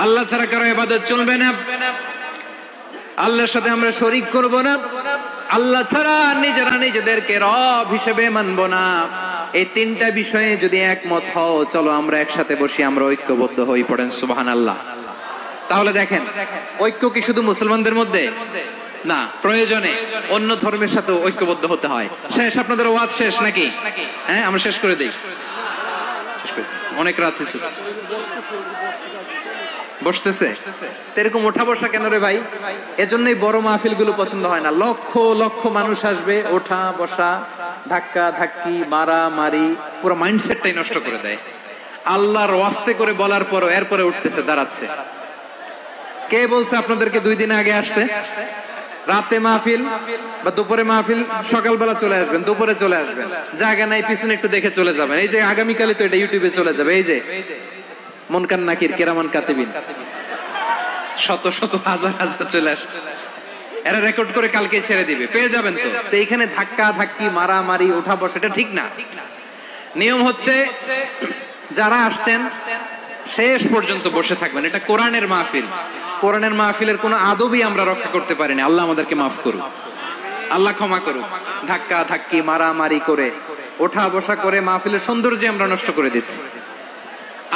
আল্লাহ ছাড়া কারো ইবাদত চলবে না, আল্লাহর সাথে আমরা শরীক করব না, আল্লাহ ছাড়া নিজেরা নিজেদেরকে রব হিসেবে মানব না। এই তিনটা বিষয়ে যদি একমত হও, চলো আমরা একসাথে বসি, আমরা ঐক্যবদ্ধ হই, পড়েন সুবহানাল্লাহ। তাহলে দেখেন, ঐক্য কি শুধু মুসলমানদের মধ্যে না, প্রয়োজনে অন্য ধর্মের সাথে ঐক্যবদ্ধ হতে হয়। শেষ, আপনাদের ওয়াজ শেষ নাকি? হ্যাঁ, আমরা শেষ করে দিই, অনেক রাত হয়েছে। বসতেছে এরকম ওঠা বসা কেন রে ভাই? এজন্যই বড় মাহফিল গুলো পছন্দ হয় না। লক্ষ লক্ষ মানুষ আসবে, ওঠা বসা, ধাক্কা ধাক্কি, মারা মারি, পুরো মাইন্ডসেটটাই নষ্ট করে দেয়। আল্লাহর ওয়াস্তে করে বলার পরও এরপরে উঠতেছে, দাঁড়াচ্ছে। কে বলছে আপনাদেরকে 2 দিন আগে আসতে? রাতে মাহফিল বা দুপুরে মাহফিল, সকালবেলা চলে আসবেন, দুপুরে চলে আসবেন, জায়গা নাই পিছনে একটু দেখে চলে যাবেন। এই যে আগামীকালই তো এটা ইউটিউবে চলে যাবে, এই যে মুনকার নাকির কিরামান কাতিবিন, শত শত হাজার হাজার চলে আসছে, এরা রেকর্ড করে কালকে ছেড়ে দিবে, পেয়ে যাবেন। তো এইখানে ধাক্কা ধাক্কি, মারামারি, ওঠা বসা, এটা ঠিক না। নিয়ম হচ্ছে যারা আসছেন শেষ পর্যন্ত বসে থাকবেন। এটা কোরআনের মাহফিল, কোরআনের মাহফিলের কোনো আদবই আমরা রক্ষা করতে পারিনি। আল্লাহ আমাদেরকে মাফ করুক, আল্লাহ ক্ষমা করুক। ধাক্কা ধাক্কি, মারামারি করে, ওঠা বসা করে মাহফিলের সৌন্দর্য আমরা নষ্ট করে দিচ্ছি।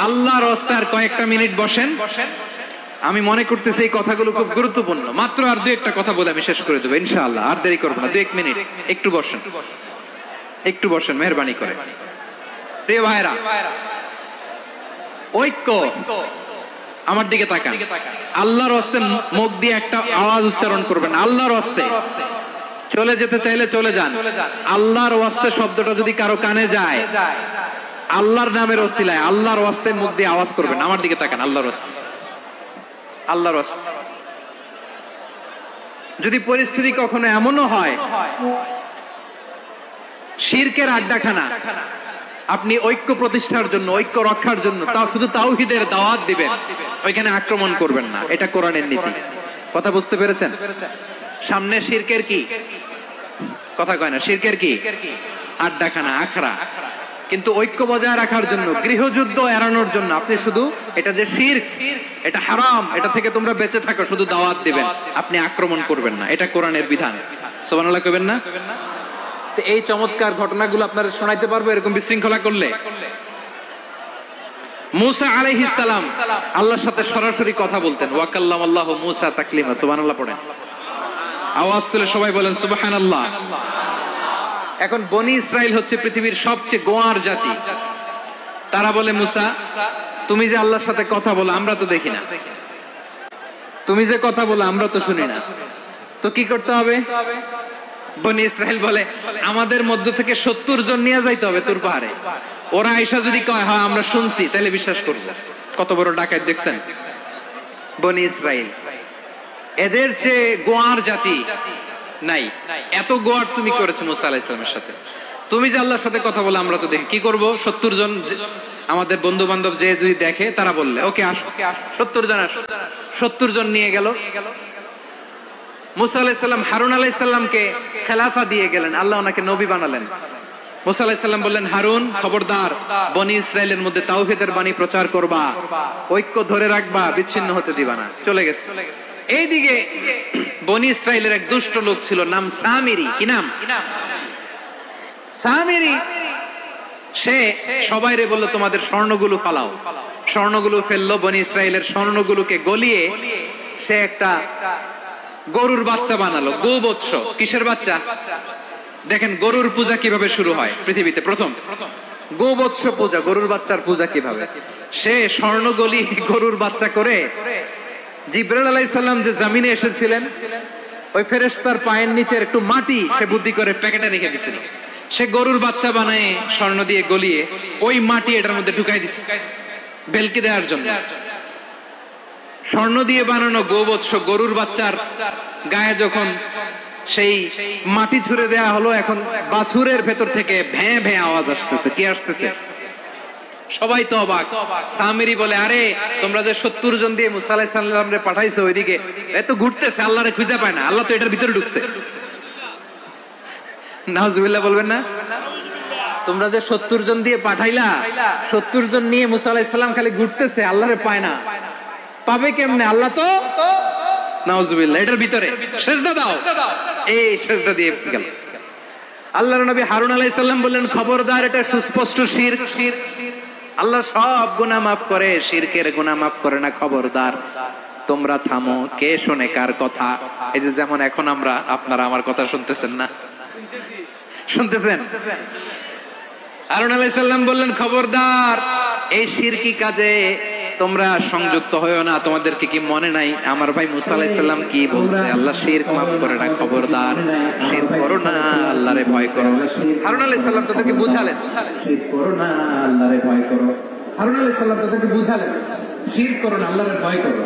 আল্লাহর রাস্তায় আর কয়েকটা মিনিট বসেন। আমি মনে করতেছি এই কথাগুলো খুব গুরুত্বপূর্ণ। মাত্র আর 2-1টা কথা বলে আমি শেষ করে দেবো ইনশাআল্লাহ, আর দেরি করবো না। 2-1 মিনিট একটু বসেন, একটু বসেন মেহেরবানি করে। প্রিয় ভাইরা, ঐক্য, আমার দিকে তাকান। আল্লাহর রাস্তে মুখ দিয়ে একটা আওয়াজ উচ্চারণ করবেন, আল্লাহর রাস্তে। চলে যেতে চাইলে চলে যান। আল্লাহর ওয়াস্তে শব্দটা যদি কারো কানে যায়, আল্লাহর নামের ওসিলায় আল্লাহর ওয়াস্তে মুখ দিয়ে আওয়াজ করবেন। আমার দিকে তাকান, আল্লাহর ওয়াস্তে, আল্লাহর ওয়াস্তে। যদি পরিস্থিতি কখনো এমনও হয় শিরকের আড্ডাখানা, আপনি ঐক্য প্রতিষ্ঠার জন্য, ঐক্য রক্ষার জন্য তাও শুধু তাওহীদের দাওয়াত দিবেন, ওইখানে আক্রমণ করবেন না। এটা কোরআনের নীতি। কথা বুঝতে পেরেছেন? সামনে শিরকের কি কথা কয় না, শিরকের কি আড্ডাখানা, আখড়া। কিন্তু ঐক্য বজায় রাখার জন্য, গৃহযুদ্ধ এড়ানোর জন্য আপনি শুধু এটা যে শিরক, এটা হারাম, এটা থেকে তোমরা বেঁচে থাকো, শুধু দাওয়াত দিবেন, আপনি আক্রমণ করবেন না। এটা কোরআনের বিধান। সুবহানাল্লাহ কইবেন না? তো এই চমৎকার ঘটনাগুলো আপনারা শোনাইতে পারবো এরকম বিশৃঙ্খলা করলে। মুসা আলাইহিস সালাম আল্লাহর সাথে সরাসরি কথা বলতেন। ওয়া কাল্লামাল্লাহু মুসা তাকলিমা। সুবহানাল্লাহ পড়েন, আওয়াজ তুলে সবাই বলেন সুবহানাল্লাহ। এখন বনি ইসরাইল হচ্ছে পৃথিবীর সবচেয়ে গোয়ার জাতি। তারা বলে, মুসা তুমি যে আল্লাহর সাথে কথা বলো আমরা তো দেখি না, তুমি যে কথা বলো আমরা তো শুনি না, তো কি করতে হবে? বনি ইসরাইল বলে, আমাদের মধ্য থেকে 70 জন নিয়ে যাইতে হবে তুর পাহাড়ে। ওরা আয়েশা যদি কয় হ্যাঁ আমরা শুনছি, তাহলে বিশ্বাস করব। কত বড় ডাকাত দেখছেন বনি ইসরাইল। এদের চেয়ে গোয়ার জাতি নাই। এত গোয়ার তুমি করেছো মুসা আলাইহিস সালামের সাথে। তুমি যে আল্লাহর সাথে কথা বলে আমরা তো দেখি, কি করব? 70 জন আমাদের বন্ধু বান্ধব যে যদি দেখে, তারা বললে ওকে আসো, 70 জন আসো। 70 জন নিয়ে গেল। মুসা আলাইহিস সালাম হারুন আলাইহিস সালামকে খেলাফা দিয়ে গেলেন, আল্লাহ ওনাকে নবী বানালেন। মুসা আলাইহিস সালাম বললেন, হারুন খবরদার, বনি ইসরাইলের মধ্যে তাওহীদের বাণী প্রচার করবা, ঐক্য ধরে রাখবা, বিচ্ছিন্ন হতে দিবা না। চলে গেছে। এইদিকে বনি ইসরাইলের এক দুষ্ট লোক ছিল, নাম সামিরি। কি নাম? সামিরি। সে সবাইরে বলল, তোমাদের স্বর্ণগুলো ফালাও। স্বর্ণগুলো ফেললো। বনি ইসরাইলের স্বর্ণগুলোকে গলিয়ে সে একটা গরুর বাচ্চা বানালো। গোবৎস। কিসের বাচ্চা? দেখেন গরুর পূজা কিভাবে শুরু হয় পৃথিবীতে প্রথম। গোবৎস পূজা, গরুর বাচ্চার পূজা কিভাবে। সে স্বর্ণ গলি গরুর বাচ্চা করে জিবরাইল আলাইহিস সালাম যে জমিনে এসেছিলেন, ওই ফেরেশতার পায়ের নিচে একটু মাটি সে বুদ্ধি করে প্যাকেটে রেখে দিয়েছিল। সে গরুর বাচ্চা বানায় স্বর্ণ দিয়ে গলিয়ে ওই মাটি এটার মধ্যে ঢুকাই দিছে বেলকি দেওয়ার জন্য। স্বর্ণ দিয়ে বানানো গোবৎস গরুর বাচ্চার গায়ে যখন সেই মাটি ছুঁড়ে দেয়া হলো, এখন বাছুরের ভেতর থেকে ভ্যাঁ ভ্যাঁ আওয়াজ আসতেছে। কি আসতেছে? সবাই তো অবাক। সামিরি বলে, আরে তোমরা যে 70 জন দিয়ে মুসা আলাইহিস সালাম রে পাঠাইছো ওইদিকে, এত ঘুরতেছে, আল্লাহরে খুঁজে পায় না, আল্লাহ তো এটার ভিতরে ঢুকছে। নাউজুবিল্লাহ বলবেন না? তোমরা যে 70 জন দিয়ে পাঠাইলা, 70 জন নিয়ে মুসা আলাইহিস সালাম খালি ঘুরতেছে, আল্লাহরে পায় না। পাবে কেমনে? আল্লাহ তো নাউজুবিল্লাহ এটার ভিতরে। সিজদা দাও। এই সিজদা দিয়ে গেল। আল্লাহর নবী হারুন আলাইহিস সালাম বললেন, খবরদার, এটা সুস্পষ্ট শিরক। আল্লাহ সব গুনাহ মাফ করে, শিরকের গুনাহ মাফ করে না, খবরদার তোমরা থামো। কে শোনে কার কথা? এই যে যেমন এখন আপনারা আমার কথা শুনতেছেন না? শুনতেছেন? হারুন আলাইহিস সালাম বললেন, খবরদার, এই শিরকি কাজে তোমরা সংযুক্ত হয়ো না। তোমাদেরকে কি মনে নাই আমার ভাই মুসা আলাইহিস সালাম কি বলছে? আল্লাহ শিরক মাফ করে না, খবরদার শিরক করো না, আল্লাহরে ভয় করো। হারুন আলাইহিস সালাম তাদেরকে বুঝালেন, শিরক করো না, আল্লাহরে ভয় করো। হারুন আলাইহিস সালাম তাদেরকে বুঝালেন, শিরক করো না, আল্লাহরে ভয় করো।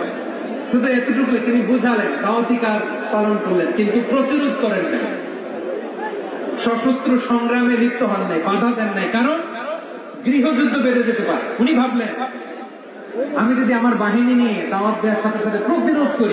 শুধু এতটুকুই তিনি বুঝালেন, দাওয়াতি কাজ পালন করলেন, কিন্তু প্রতিরোধ করেন নাই, সশস্ত্র সংগ্রামে লিপ্ত হন নাই, বাধা দেন নাই। কারণ গৃহযুদ্ধ বেড়ে যেতে পারে। উনি ভাবলেন, আমি যদি আমার বাহিনী নিয়ে দাওয়াত দেওয়ার সাথে সাথে প্রতিরোধ করি,